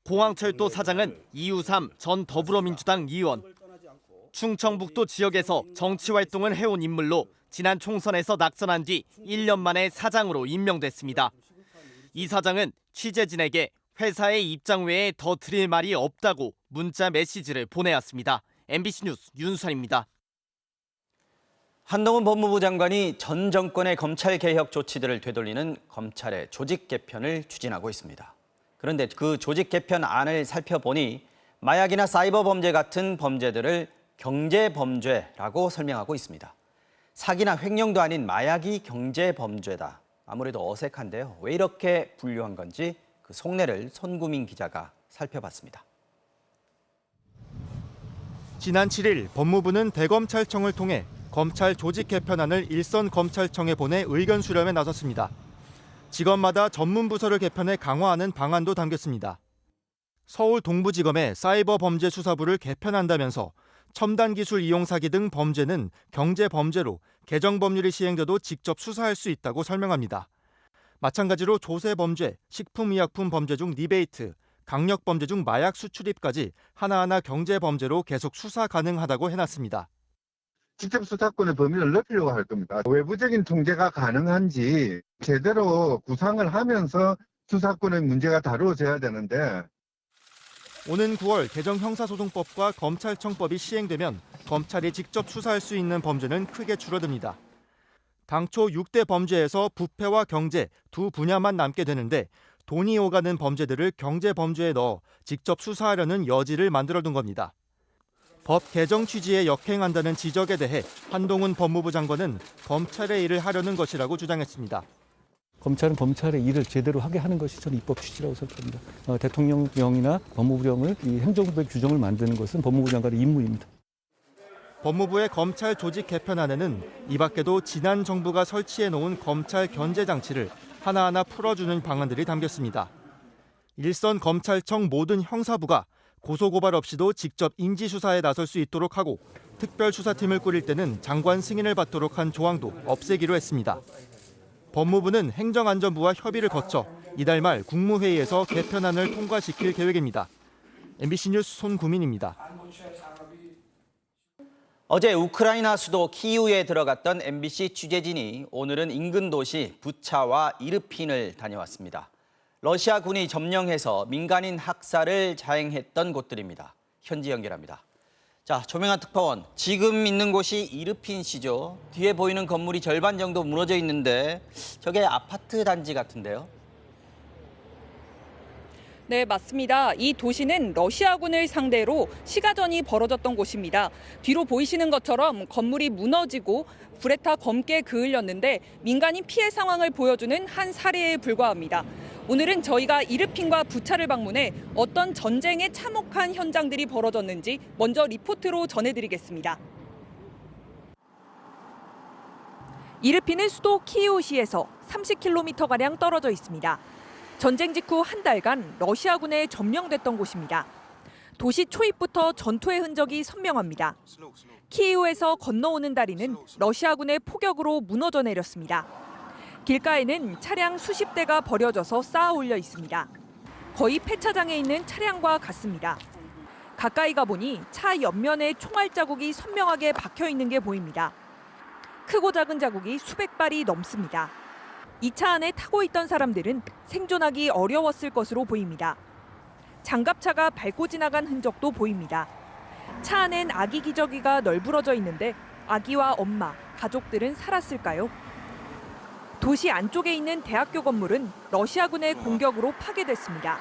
공항철도 사장은 이우삼 전 더불어민주당 의원. 충청북도 지역에서 정치활동을 해온 인물로 지난 총선에서 낙선한 뒤 1년 만에 사장으로 임명됐습니다. 이 사장은 취재진에게 회사의 입장 외에 더 드릴 말이 없다고 문자 메시지를 보내왔습니다. MBC 뉴스 윤수환입니다. 한동훈 법무부 장관이 전 정권의 검찰개혁 조치들을 되돌리는 검찰의 조직 개편을 추진하고 있습니다. 그런데 그 조직 개편안을 살펴보니 마약이나 사이버 범죄 같은 범죄들을 경제범죄라고 설명하고 있습니다. 사기나 횡령도 아닌 마약이 경제범죄다. 아무래도 어색한데요. 왜 이렇게 분류한 건지 그 속내를 손구민 기자가 살펴봤습니다. 지난 7일 법무부는 대검찰청을 통해 검찰 조직 개편안을 일선검찰청에 보내 의견 수렴에 나섰습니다. 직업마다 전문 부서를 개편해 강화하는 방안도 담겼습니다. 서울 동부지검의 사이버 범죄 수사부를 개편한다면서 첨단 기술 이용 사기 등 범죄는 경제 범죄로 개정 법률이 시행돼도 직접 수사할 수 있다고 설명합니다. 마찬가지로 조세 범죄, 식품의약품 범죄 중 리베이트, 강력 범죄 중 마약 수출입까지 하나하나 경제 범죄로 계속 수사 가능하다고 해놨습니다. 직접 수사권의 범위를 넓히려고 할 겁니다. 외부적인 통제가 가능한지 제대로 구상을 하면서 수사권의 문제가 다루어져야 되는데 오는 9월 개정 형사소송법과 검찰청법이 시행되면 검찰이 직접 수사할 수 있는 범죄는 크게 줄어듭니다. 당초 6대 범죄에서 부패와 경제 두 분야만 남게 되는데 돈이 오가는 범죄들을 경제 범죄에 넣어 직접 수사하려는 여지를 만들어둔 겁니다. 법 개정 취지에 역행한다는 지적에 대해 한동훈 법무부 장관은 검찰의 일을 하려는 것이라고 주장했습니다. 검찰은 검찰의 일을 제대로 하게 하는 것이 저는 입법 취지라고 생각합니다. 대통령령이나 법무부령을 이 행정부의 규정을 만드는 것은 법무부 장관의 임무입니다. 법무부의 검찰 조직 개편안에는 이 밖에도 지난 정부가 설치해놓은 검찰 견제 장치를 하나하나 풀어주는 방안들이 담겼습니다. 일선 검찰청 모든 형사부가 고소고발 없이도 직접 인지수사에 나설 수 있도록 하고 특별수사팀을 꾸릴 때는 장관 승인을 받도록 한 조항도 없애기로 했습니다. 법무부는 행정안전부와 협의를 거쳐 이달 말 국무회의에서 개편안을 통과시킬 계획입니다. MBC 뉴스 손구민입니다. 어제 우크라이나 수도 키이우에 들어갔던 MBC 취재진이 오늘은 인근 도시 부차와 이르핀을 다녀왔습니다. 러시아군이 점령해서 민간인 학살을 자행했던 곳들입니다. 현지 연결합니다. 자, 조명한 특파원, 지금 있는 곳이 이르핀시죠. 뒤에 보이는 건물이 절반 정도 무너져 있는데 저게 아파트 단지 같은데요. 네, 맞습니다. 이 도시는 러시아군을 상대로 시가전이 벌어졌던 곳입니다. 뒤로 보이시는 것처럼 건물이 무너지고 불에 타 검게 그을렸는데 민간인 피해 상황을 보여주는 한 사례에 불과합니다. 오늘은 저희가 이르핀과 부차를 방문해 어떤 전쟁에 참혹한 현장들이 벌어졌는지 먼저 리포트로 전해드리겠습니다. 이르핀은 수도 키이우시에서 30km가량 떨어져 있습니다. 전쟁 직후 한 달간 러시아군에 점령됐던 곳입니다. 도시 초입부터 전투의 흔적이 선명합니다. 키이우에서 건너오는 다리는 러시아군의 포격으로 무너져 내렸습니다. 길가에는 차량 수십 대가 버려져서 쌓아 올려 있습니다. 거의 폐차장에 있는 차량과 같습니다. 가까이 가보니 차 옆면에 총알 자국이 선명하게 박혀 있는 게 보입니다. 크고 작은 자국이 수백 발이 넘습니다. 이 차 안에 타고 있던 사람들은 생존하기 어려웠을 것으로 보입니다. 장갑차가 밟고 지나간 흔적도 보입니다. 차 안엔 아기 기저귀가 널브러져 있는데 아기와 엄마, 가족들은 살았을까요? 도시 안쪽에 있는 대학교 건물은 러시아군의 공격으로 파괴됐습니다.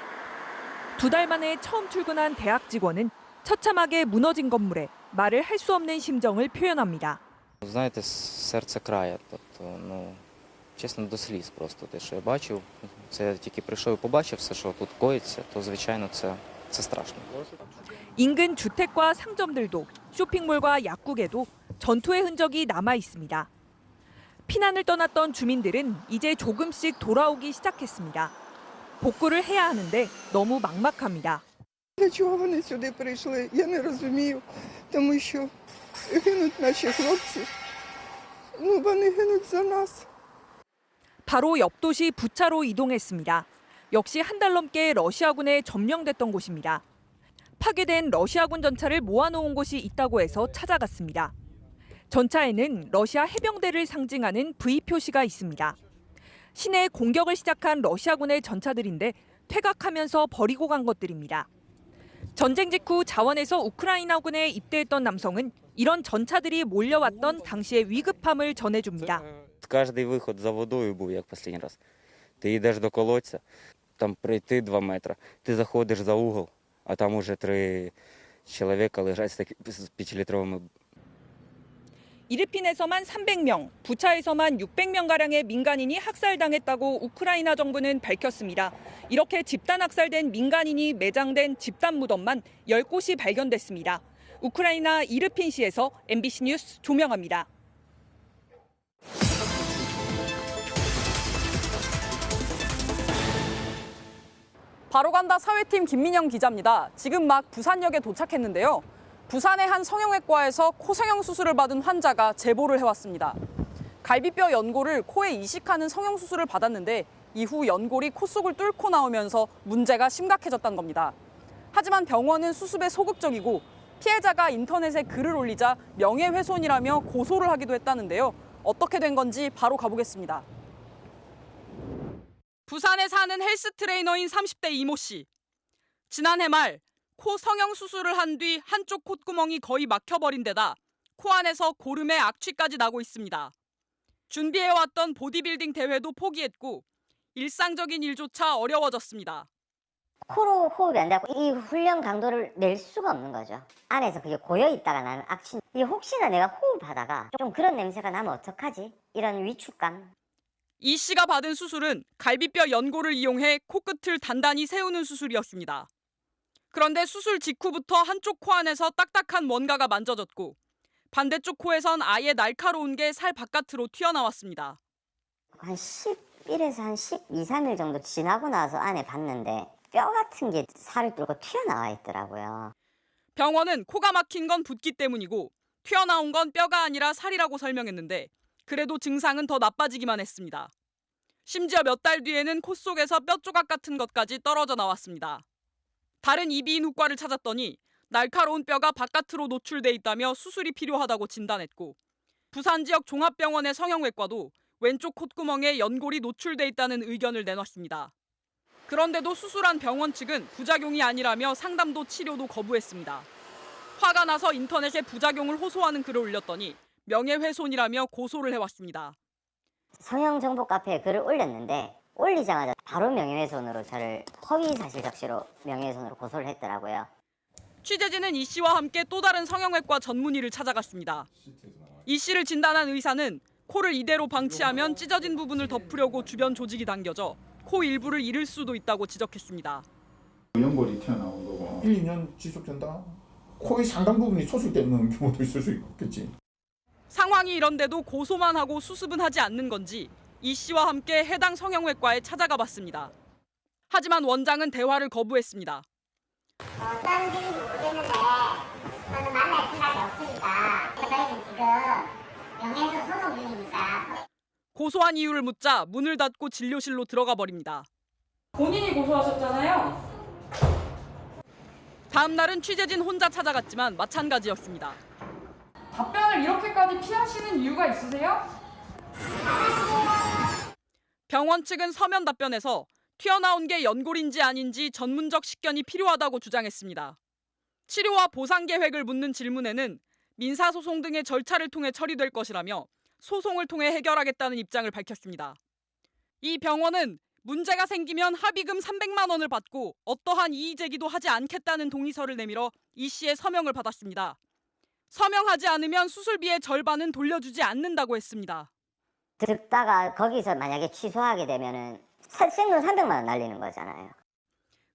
2달 만에 처음 출근한 대학 직원은 처참하게 무너진 건물에 말을 할 수 없는 심정을 표현합니다. Знаєте, серце крає, тобто, чесно, до сліз просто те, що я бачив. Це я тільки прийшов і побачив все, що тут коїться, то, звичайно, це Це страшно. 인근 주택과 상점들도 쇼핑몰과 약국에도 전투의 흔적이 남아 있습니다. 피난을 떠났던 주민들은 이제 조금씩 돌아오기 시작했습니다. 복구를 해야 하는데 너무 막막합니다. Для чого вони сюди прийшли? Я не розумію, тому що гинуть наші хлопці. Вони гинуть за нас. 바로 옆 도시 부차로 이동했습니다. 역시 한 달 넘게 러시아군에 점령됐던 곳입니다. 파괴된 러시아군 전차를 모아놓은 곳이 있다고 해서 찾아갔습니다. 전차에는 러시아 해병대를 상징하는 V 표시가 있습니다. 시내에 공격을 시작한 러시아군의 전차들인데 퇴각하면서 버리고 간 것들입니다. 전쟁 직후 자원에서 우크라이나군에 입대했던 남성은 이런 전차들이 몰려왔던 당시의 위급함을 전해줍니다. Кожний виход за водою був як останній раз. Ти йдеш до колодця, там пройти 2 метри, ти заходиш за угол, а там уже 3 чоловіка лежать з 5-літровими. 이르핀에서만 300명, 부차에서만 600명가량의 민간인이 학살당했다고 우크라이나 정부는 밝혔습니다. 이렇게 집단 학살된 민간인이 매장된 집단 무덤만 10곳이 발견됐습니다. 우크라이나 이르핀시에서 MBC 뉴스 조명아입니다. 바로간다 사회팀 김민영 기자입니다. 지금 막 부산역에 도착했는데요. 부산의 한 성형외과에서 코성형 수술을 받은 환자가 제보를 해왔습니다. 갈비뼈 연골을 코에 이식하는 성형 수술을 받았는데 이후 연골이 코 속을 뚫고 나오면서 문제가 심각해졌다는 겁니다. 하지만 병원은 수습에 소극적이고 피해자가 인터넷에 글을 올리자 명예훼손이라며 고소를 하기도 했다는데요. 어떻게 된 건지 바로 가보겠습니다. 부산에 사는 헬스 트레이너인 30대 이모 씨. 지난해 말 코 성형 수술을 한 뒤 한쪽 콧구멍이 거의 막혀버린 데다 코 안에서 고름에 악취까지 나고 있습니다. 준비해왔던 보디빌딩 대회도 포기했고 일상적인 일조차 어려워졌습니다. 코로 호흡이 안 되고 이 훈련 강도를 낼 수가 없는 거죠. 안에서 그게 고여있다가 나는 악취. 이 혹시나 내가 호흡하다가 좀 그런 냄새가 나면 어떡하지? 이런 위축감. 이 씨가 받은 수술은 갈비뼈 연골을 이용해 코끝을 단단히 세우는 수술이었습니다. 그런데 수술 직후부터 한쪽 코 안에서 딱딱한 뭔가가 만져졌고 반대쪽 코에선 아예 날카로운 게 살 바깥으로 튀어나왔습니다. 한 11에서 한 12, 13일 정도 지나고 나서 안에 봤는데 뼈 같은 게 살을 뚫고 튀어나와 있더라고요. 병원은 코가 막힌 건 붓기 때문이고 튀어나온 건 뼈가 아니라 살이라고 설명했는데 그래도 증상은 더 나빠지기만 했습니다. 심지어 몇 달 뒤에는 코 속에서 뼈 조각 같은 것까지 떨어져 나왔습니다. 다른 이비인후과를 찾았더니 날카로운 뼈가 바깥으로 노출돼 있다며 수술이 필요하다고 진단했고 부산 지역 종합병원의 성형외과도 왼쪽 콧구멍에 연골이 노출돼 있다는 의견을 내놨습니다. 그런데도 수술한 병원 측은 부작용이 아니라며 상담도 치료도 거부했습니다. 화가 나서 인터넷에 부작용을 호소하는 글을 올렸더니 명예훼손이라며 고소를 해왔습니다. 성형 정보 카페에 글을 올렸는데 올리자마자 바로 명예훼손으로 저를 허위사실 적시로 명예훼손으로 고소를 했더라고요. 취재진은 이 씨와 함께 또 다른 성형외과 전문의를 찾아갔습니다. 이 씨를 진단한 의사는 코를 이대로 방치하면 찢어진 부분을 덮으려고 주변 조직이 당겨져 코 일부를 잃을 수도 있다고 지적했습니다. 연골이 튀어나온 거고 1, 2년 지속된다? 코의 상당 부분이 소실되는 경우도 있을 수 있겠지. 상황이 이런데도 고소만 하고 수습은 하지 않는 건지 이 씨와 함께 해당 성형외과에 찾아가 봤습니다. 하지만 원장은 대화를 거부했습니다. 어떤 일인지 모르겠는데 저는 만날 생각이 없으니까 저희는 지금 명예훼손 소송 중입니다. 고소한 이유를 묻자 문을 닫고 진료실로 들어가 버립니다. 본인이 고소하셨잖아요. 다음 날은 취재진 혼자 찾아갔지만 마찬가지였습니다. 답변을 이렇게까지 피하시는 이유가 있으세요? 병원 측은 서면 답변에서 튀어나온 게 연골인지 아닌지 전문적 식견이 필요하다고 주장했습니다. 치료와 보상 계획을 묻는 질문에는 민사소송 등의 절차를 통해 처리될 것이라며 소송을 통해 해결하겠다는 입장을 밝혔습니다. 이 병원은 문제가 생기면 합의금 300만 원을 받고 어떠한 이의 제기도 하지 않겠다는 동의서를 내밀어 이 씨의 서명을 받았습니다. 서명하지 않으면 수술비의 절반은 돌려주지 않는다고 했습니다. 듣다가 거기서 만약에 취소하게 되면은 생돈 300만 원 날리는 거잖아요.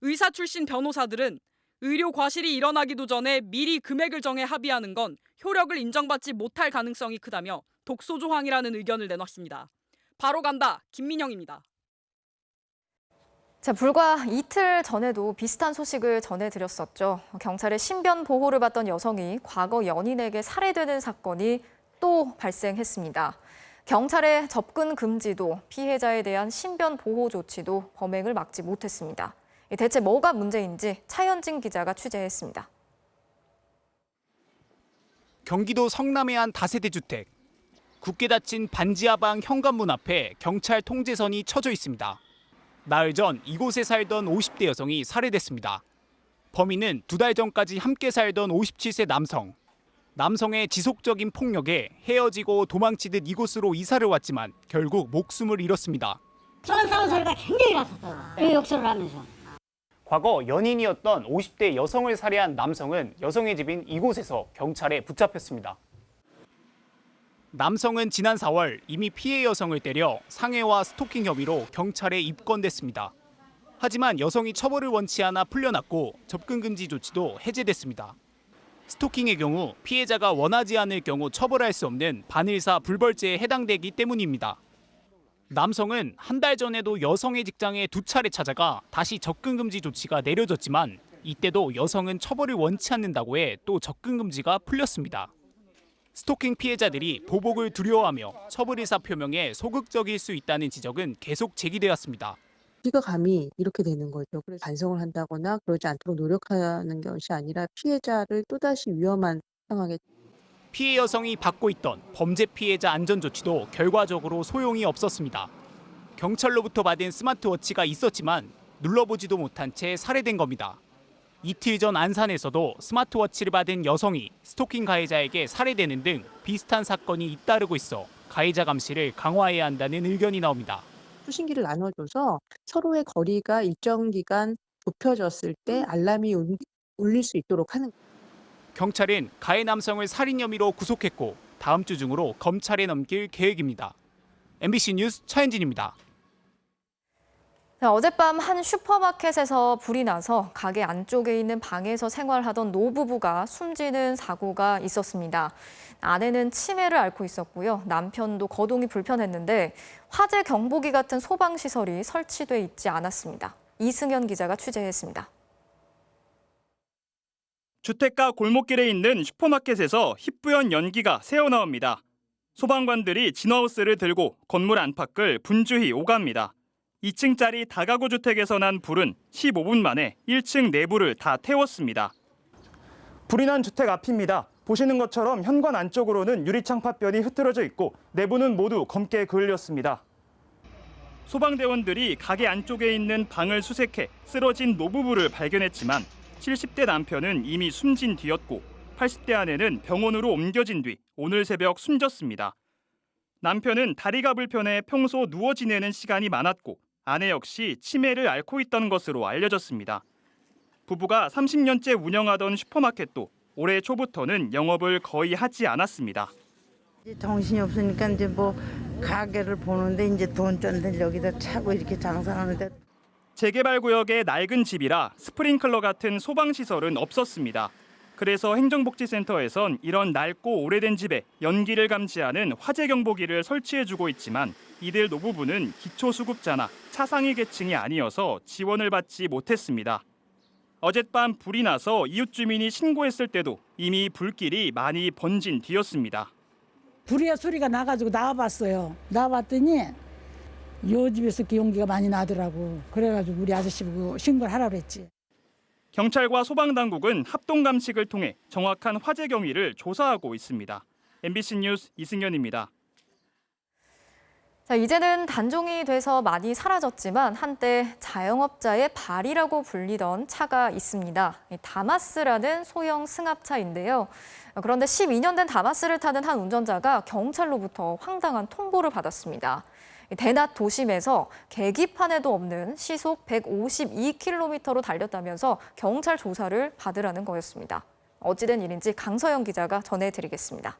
의사 출신 변호사들은 의료 과실이 일어나기도 전에 미리 금액을 정해 합의하는 건 효력을 인정받지 못할 가능성이 크다며 독소 조항이라는 의견을 내놨습니다. 바로 간다, 김민영입니다. 자, 불과 이틀 전에도 비슷한 소식을 전해드렸었죠. 경찰의 신변 보호를 받던 여성이 과거 연인에게 살해되는 사건이 또 발생했습니다. 경찰의 접근 금지도 피해자에 대한 신변 보호 조치도 범행을 막지 못했습니다. 대체 뭐가 문제인지 차현진 기자가 취재했습니다. 경기도 성남의 한 다세대 주택. 굳게 닫힌 반지하방 현관문 앞에 경찰 통제선이 쳐져 있습니다. 나흘 전 이곳에 살던 50대 여성이 살해됐습니다. 범인은 2달 전까지 함께 살던 57세 남성. 남성의 지속적인 폭력에 헤어지고 도망치듯 이곳으로 이사를 왔지만 결국 목숨을 잃었습니다. 쏘는 소리가 굉장히 났었어요. 욕설을 하면서. 과거 연인이었던 50대 여성을 살해한 남성은 여성의 집인 이곳에서 경찰에 붙잡혔습니다. 남성은 지난 4월 이미 피해 여성을 때려 상해와 스토킹 혐의로 경찰에 입건됐습니다. 하지만 여성이 처벌을 원치 않아 풀려났고 접근 금지 조치도 해제됐습니다. 스토킹의 경우 피해자가 원하지 않을 경우 처벌할 수 없는 반일사 불벌죄에 해당되기 때문입니다. 남성은 한 달 전에도 여성의 직장에 2차례 찾아가 다시 접근 금지 조치가 내려졌지만 이때도 여성은 처벌을 원치 않는다고 해 또 접근 금지가 풀렸습니다. 스토킹 피해자들이 보복을 두려워하며 처벌 의사 표명에 소극적일 수 있다는 지적은 계속 제기되었습니다. 우리가 감히 이렇게 되는 거죠. 그래서 반성을 한다거나 그러지 않도록 노력하는 것이 아니라 피해자를 또다시 위험한 상황에. 피해 여성이 받고 있던 범죄 피해자 안전 조치도 결과적으로 소용이 없었습니다. 경찰로부터 받은 스마트워치가 있었지만 눌러보지도 못한 채 살해된 겁니다. 이틀 전 안산에서도 스마트워치를 받은 여성이 스토킹 가해자에게 살해되는 등 비슷한 사건이 잇따르고 있어 가해자 감시를 강화해야 한다는 의견이 나옵니다. 수신기를 나눠줘서 서로의 거리가 일정 기간 좁혀졌을 때 알람이 울릴 수 있도록 하는 거예요. 경찰은 가해 남성을 살인 혐의로 구속했고 다음 주 중으로 검찰에 넘길 계획입니다. MBC 뉴스 차현진입니다. 어젯밤 한 슈퍼마켓에서 불이 나서 가게 안쪽에 있는 방에서 생활하던 노부부가 숨지는 사고가 있었습니다. 아내는 치매를 앓고 있었고요. 남편도 거동이 불편했는데 화재 경보기 같은 소방시설이 설치돼 있지 않았습니다. 이승현 기자가 취재했습니다. 주택가 골목길에 있는 슈퍼마켓에서 희뿌연 연기가 새어나옵니다. 소방관들이 진화호스를 들고 건물 안팎을 분주히 오갑니다. 2층짜리 다가구 주택에서 난 불은 15분 만에 1층 내부를 다 태웠습니다. 불이 난 주택 앞입니다. 보시는 것처럼 현관 안쪽으로는 유리창 파편이 흐트러져 있고 내부는 모두 검게 그을렸습니다. 소방대원들이 가게 안쪽에 있는 방을 수색해 쓰러진 노부부를 발견했지만 70대 남편은 이미 숨진 뒤였고 80대 아내는 병원으로 옮겨진 뒤 오늘 새벽 숨졌습니다. 남편은 다리가 불편해 평소 누워 지내는 시간이 많았고 아내 역시 치매를 앓고 있던 것으로 알려졌습니다. 부부가 30년째 운영하던 슈퍼마켓도 올해 초부터는 영업을 거의 하지 않았습니다. 정신이 없으니까 이제 뭐 가게를 보는데 이제 돈 쩐들 여기다 차고 이렇게 장사하는데. 재개발 구역의 낡은 집이라 스프링클러 같은 소방시설은 없었습니다. 그래서 행정복지센터에선 이런 낡고 오래된 집에 연기를 감지하는 화재 경보기를 설치해주고 있지만 이들 노부부는 기초수급자나 차상위 계층이 아니어서 지원을 받지 못했습니다. 어젯밤 불이 나서 이웃 주민이 신고했을 때도 이미 불길이 많이 번진 뒤였습니다. 불이야 소리가 나가지고 나와봤어요. 나와봤더니 요 집에서 그 연기가 많이 나더라고. 그래가지고 우리 아저씨 보고 신고를 하라고 그랬지. 경찰과 소방당국은 합동감식을 통해 정확한 화재 경위를 조사하고 있습니다. MBC 뉴스 이승현입니다. 자, 이제는 단종이 돼서 많이 사라졌지만 한때 자영업자의 발이라고 불리던 차가 있습니다. 다마스라는 소형 승합차인데요. 그런데 12년 된 다마스를 타는 한 운전자가 경찰로부터 황당한 통보를 받았습니다. 대낮 도심에서 계기판에도 없는 시속 152km로 달렸다면서 경찰 조사를 받으라는 거였습니다. 어찌된 일인지 강서영 기자가 전해드리겠습니다.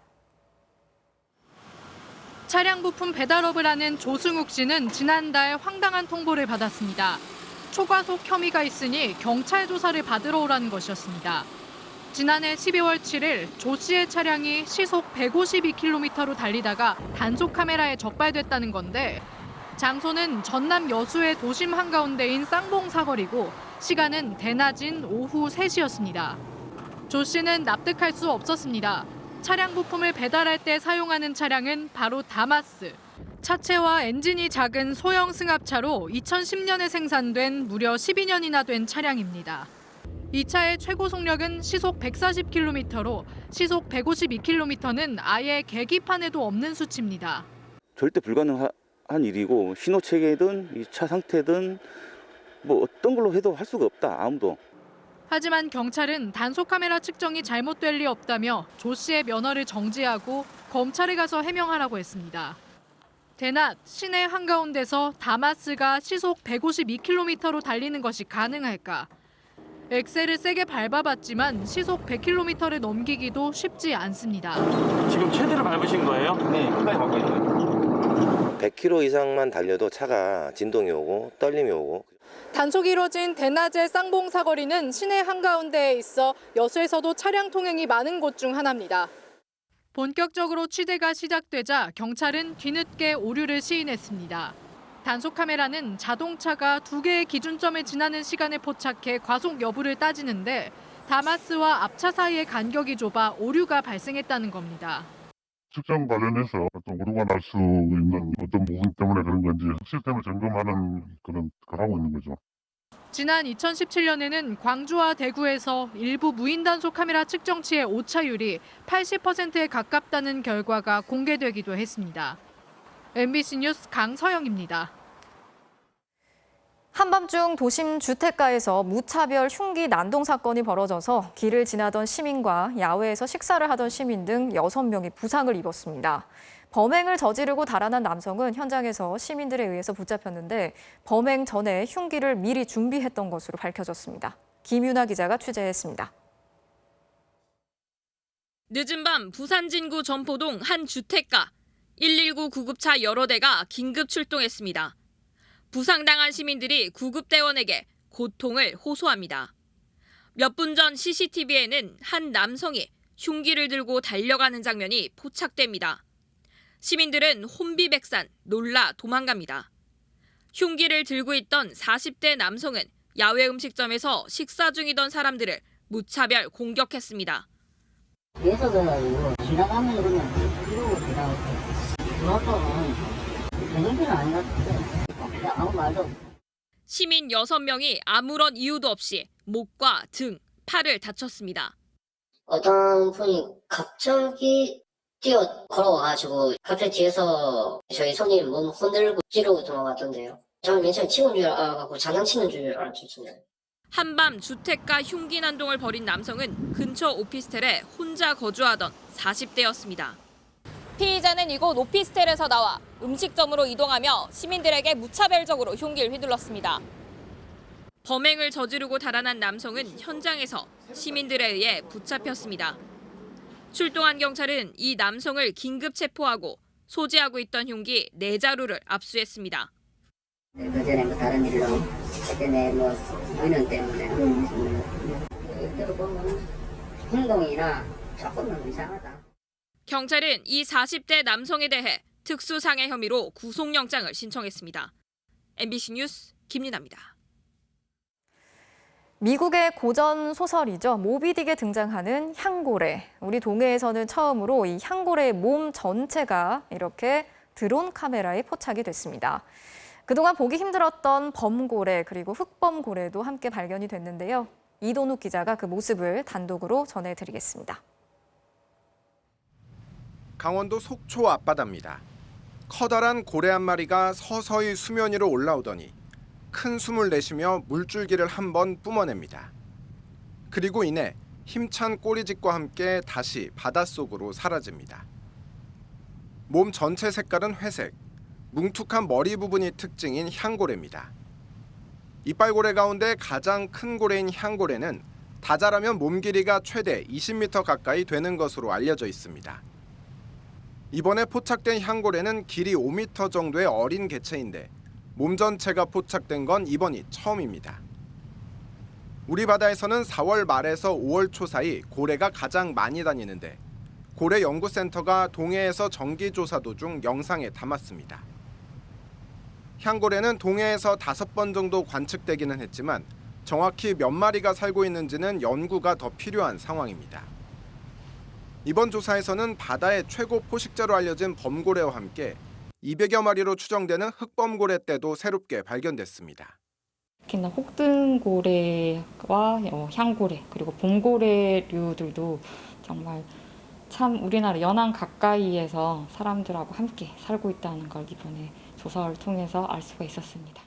차량 부품 배달업을 하는 조승욱 씨는 지난달 황당한 통보를 받았습니다. 초과속 혐의가 있으니 경찰 조사를 받으러 오라는 것이었습니다. 지난해 12월 7일 조 씨의 차량이 시속 152km로 달리다가 단속 카메라에 적발됐다는 건데 장소는 전남 여수의 도심 한가운데인 쌍봉 사거리고 시간은 대낮인 오후 3시였습니다. 조 씨는 납득할 수 없었습니다. 차량 부품을 배달할 때 사용하는 차량은 바로 다마스. 차체와 엔진이 작은 소형 승합차로 2010년에 생산된 무려 12년이나 된 차량입니다. 이 차의 최고 속력은 시속 140km로 시속 152km는 아예 계기판에도 없는 수치입니다. 절대 불가능한 일이고 신호 체계든 이 차 상태든 뭐 어떤 걸로 해도 할 수가 없다, 아무도. 하지만 경찰은 단속 카메라 측정이 잘못될 리 없다며 조 씨의 면허를 정지하고 검찰에 가서 해명하라고 했습니다. 대낮 시내 한가운데서 다마스가 시속 152km로 달리는 것이 가능할까? 엑셀을 세게 밟아봤지만 시속 100km를 넘기기도 쉽지 않습니다. 지금 최대로 밟으신 거예요? 네, 끝까지 밟고 있는 거예요. 100km 이상만 달려도 차가 진동이 오고 떨림이 오고. 단속이 이뤄진 대낮의 쌍봉 사거리는 시내 한가운데에 있어 여수에서도 차량 통행이 많은 곳 중 하나입니다. 본격적으로 취재가 시작되자 경찰은 뒤늦게 오류를 시인했습니다. 단속 카메라는 자동차가 2개의 기준점을 지나는 시간에 포착해 과속 여부를 따지는데 다마스와 앞차 사이의 간격이 좁아 오류가 발생했다는 겁니다. 측정 관련해서 어떤 오류가 날 수 있는 어떤 부분 때문에 그런 건지 시스템을 점검하는 그런 하고 있는 거죠. 지난 2017년에는 광주와 대구에서 일부 무인 단속 카메라 측정치의 오차율이 80%에 가깝다는 결과가 공개되기도 했습니다. MBC 뉴스 강서영입니다. 한밤중 도심 주택가에서 무차별 흉기 난동 사건이 벌어져서 길을 지나던 시민과 야외에서 식사를 하던 시민 등 6명이 부상을 입었습니다. 범행을 저지르고 달아난 남성은 현장에서 시민들에 의해서 붙잡혔는데 범행 전에 흉기를 미리 준비했던 것으로 밝혀졌습니다. 김윤아 기자가 취재했습니다. 늦은 밤 부산 진구 전포동 한 주택가. 119 구급차 여러 대가 긴급 출동했습니다. 부상당한 시민들이 구급대원에게 고통을 호소합니다. 몇 분 전 CCTV에는 한 남성이 흉기를 들고 달려가는 장면이 포착됩니다. 시민들은 혼비백산, 놀라 도망갑니다. 흉기를 들고 있던 40대 남성은 야외 음식점에서 식사 중이던 사람들을 무차별 공격했습니다. 뒤에서 지나가면 그냥 이러고 지나가고 그것도는 그 정도는 아닌 것 같은데 아무 말도 없어. 시민 6명이 아무런 이유도 없이 목과 등, 팔을 다쳤습니다. 어떤 분이 갑자기 뛰어 걸어와가지고 갑자기 뒤에서 저희 손님 몸 흔들고 찌르고 도망갔던데요. 저는 맨 처음에 치는 줄 알아가고 장난치는 줄 알았죠. 한밤 주택가 흉기 난동을 벌인 남성은 근처 오피스텔에 혼자 거주하던 40대였습니다. 피의자는 이곳 오피스텔에서 나와 음식점으로 이동하며 시민들에게 무차별적으로 흉기를 휘둘렀습니다. 범행을 저지르고 달아난 남성은 현장에서 시민들에 의해 붙잡혔습니다. 출동한 경찰은 이 남성을 긴급 체포하고 소지하고 있던 흉기 4자루를 압수했습니다. 그전에 뭐 다른 일로 그때 뭐 의논 때문에 이대로 보면 행동이나 조금은 이상하다. 경찰은 이 40대 남성에 대해 특수상해 혐의로 구속영장을 신청했습니다. MBC 뉴스 김민아입니다. 미국의 고전 소설이죠. 모비딕에 등장하는 향고래. 우리 동해에서는 처음으로 이 향고래의 몸 전체가 이렇게 드론 카메라에 포착이 됐습니다. 그동안 보기 힘들었던 범고래 그리고 흑범고래도 함께 발견이 됐는데요. 이동욱 기자가 그 모습을 단독으로 전해드리겠습니다. 강원도 속초 앞바다입니다. 커다란 고래 한 마리가 서서히 수면 위로 올라오더니 큰 숨을 내쉬며 물줄기를 한번 뿜어냅니다. 그리고 이내 힘찬 꼬리짓과 함께 다시 바닷속으로 사라집니다. 몸 전체 색깔은 회색, 뭉툭한 머리 부분이 특징인 향고래입니다. 이빨고래 가운데 가장 큰 고래인 향고래는 다 자라면 몸 길이가 최대 20m 가까이 되는 것으로 알려져 있습니다. 이번에 포착된 향고래는 길이 5m 정도의 어린 개체인데 몸 전체가 포착된 건 이번이 처음입니다. 우리 바다에서는 4월 말에서 5월 초 사이 고래가 가장 많이 다니는데 고래연구센터가 동해에서 정기조사 도중 영상에 담았습니다. 향고래는 동해에서 5번 정도 관측되기는 했지만 정확히 몇 마리가 살고 있는지는 연구가 더 필요한 상황입니다. 이번 조사에서는 바다의 최고 포식자로 알려진 범고래와 함께 200여 마리로 추정되는 흑범고래 떼도 새롭게 발견됐습니다. 특히나 혹등고래와 향고래 그리고 봄고래류들도 정말 참 우리나라 연안 가까이에서 사람들하고 함께 살고 있다는 걸 이번에 조사를 통해서 알 수가 있었습니다.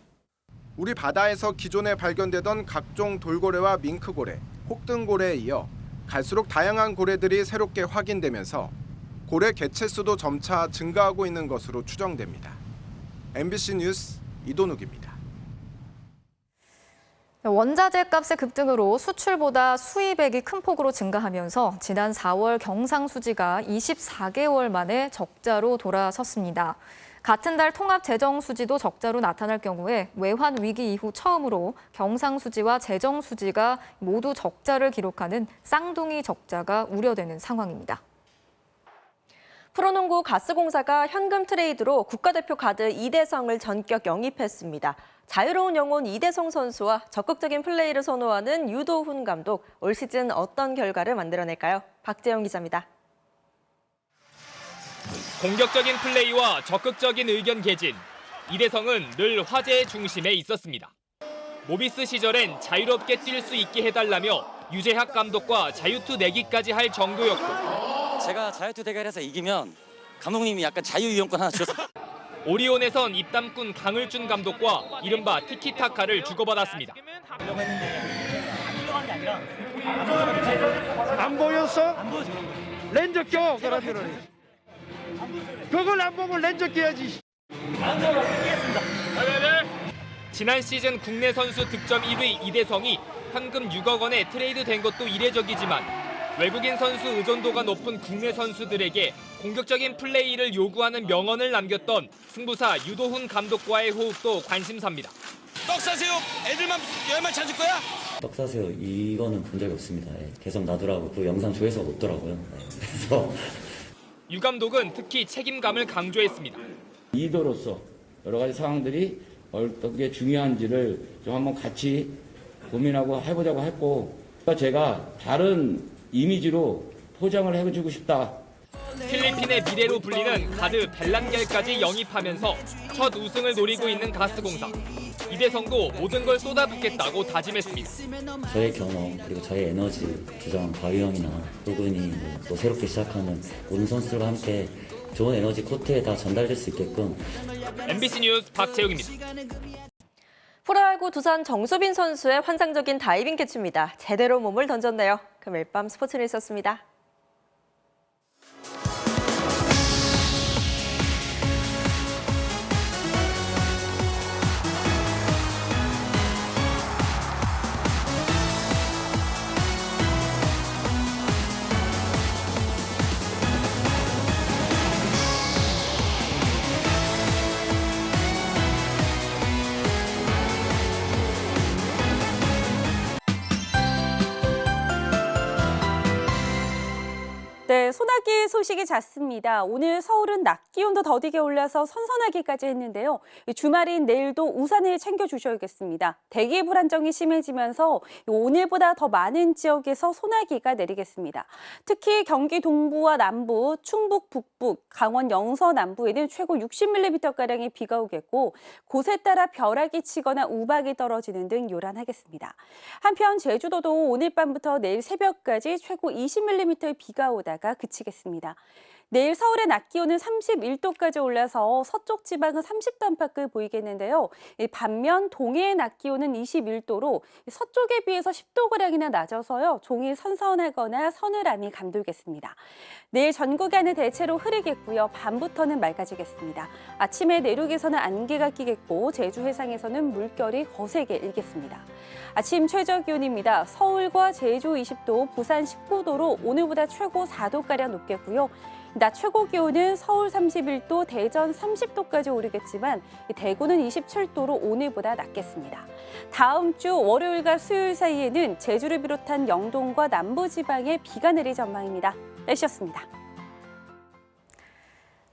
우리 바다에서 기존에 발견되던 각종 돌고래와 밍크고래, 혹등고래에 이어 갈수록 다양한 고래들이 새롭게 확인되면서 고래 개체수도 점차 증가하고 있는 것으로 추정됩니다. MBC 뉴스 이도욱입니다. 원자재 값의 급등으로 수출보다 수입액이 큰 폭으로 증가하면서 지난 4월 경상수지가 24개월 만에 적자로 돌아섰습니다. 같은 달 통합재정수지도 적자로 나타날 경우에 외환 위기 이후 처음으로 경상수지와 재정수지가 모두 적자를 기록하는 쌍둥이 적자가 우려되는 상황입니다. 프로농구 가스공사가 현금 트레이드로 국가대표 가드 이대성을 전격 영입했습니다. 자유로운 영혼 이대성 선수와 적극적인 플레이를 선호하는 유도훈 감독, 올 시즌 어떤 결과를 만들어낼까요? 박재영 기자입니다. 공격적인 플레이와 적극적인 의견 개진, 이대성은 늘 화제의 중심에 있었습니다. 모비스 시절엔 자유롭게 뛸 수 있게 해달라며 유재학 감독과 자유투 내기까지 할 정도였고, 제가 자유투 대결해서 이기면 감독님이 약간 자유이용권 하나 주셨어요. 오리온에선 입담꾼 강을준 감독과 이른바 티키타카를 주고받았습니다. 안 보였어? 안 보였어. 렌저 껴, 그러면은. 그걸 안 보고 렌저 껴야지. 지난 시즌 국내 선수 득점 1위 이대성이 현금 6억 원에 트레이드된 것도 이례적이지만 외국인 선수 의존도가 높은 국내 선수들에게 공격적인 플레이를 요구하는 명언을 남겼던 승부사 유도훈 감독과의 호흡도 관심사입니다. 떡 사세요. 애들만 열만 찾을 거야? 떡 사세요. 이거는 본 적이 없습니다. 계속 놔두라고 그 영상 조회수가 높더라고요. 그래서 유 감독은 특히 책임감을 강조했습니다. 리더로서 여러 가지 상황들이 어떻게 중요한지를 좀 한번 같이 고민하고 해보자고 했고, 제가 다른 이미지로 포장을 해주고 싶다. 필리핀의 미래로 불리는 가드 벨란겔까지 영입하면서 첫 우승을 노리고 있는 가스공사. 이대성도 모든 걸 쏟아붓겠다고 다짐했습니다. 저의 경험 그리고 저의 에너지, 주장 바위 형이나 홀근이 또 새롭게 시작하는 모든 선수들과 함께 좋은 에너지 코트에 다 전달될 수 있게끔. MBC 뉴스 박재욱입니다. 프로야구 두산 정수빈 선수의 환상적인 다이빙 캐치입니다. 제대로 몸을 던졌네요. 금요일 밤 스포츠는 있었습니다. 네, 소나기 소식이 잦습니다. 오늘 서울은 낮 기온도 더디게 올라서 선선하기까지 했는데요. 주말인 내일도 우산을 챙겨주셔야겠습니다. 대기 불안정이 심해지면서 오늘보다 더 많은 지역에서 소나기가 내리겠습니다. 특히 경기 동부와 남부, 충북 북부, 강원 영서 남부에는 최고 60mm가량의 비가 오겠고 곳에 따라 벼락이 치거나 우박이 떨어지는 등 요란하겠습니다. 한편 제주도도 오늘 밤부터 내일 새벽까지 최고 20mm의 비가 오다가 그치겠습니다. 내일 서울의 낮 기온은 31도까지 올라서 서쪽 지방은 30도 안팎을 보이겠는데요. 반면 동해의 낮 기온은 21도로 서쪽에 비해서 10도가량이나 낮아서요. 종일 선선하거나 서늘함이 감돌겠습니다. 내일 전국의 하늘 대체로 흐리겠고요. 밤부터는 맑아지겠습니다. 아침에 내륙에서는 안개가 끼겠고 제주 해상에서는 물결이 거세게 일겠습니다. 아침 최저 기온입니다. 서울과 제주 20도, 부산 19도로 오늘보다 최고 4도가량 높겠고요. 낮 최고 기온은 서울 31도, 대전 30도까지 오르겠지만 대구는 27도로 오늘보다 낮겠습니다. 다음 주 월요일과 수요일 사이에는 제주를 비롯한 영동과 남부지방에 비가 내릴 전망입니다. 날씨였습니다.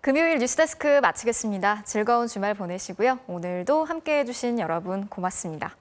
금요일 뉴스데스크 마치겠습니다. 즐거운 주말 보내시고요. 오늘도 함께해 주신 여러분 고맙습니다.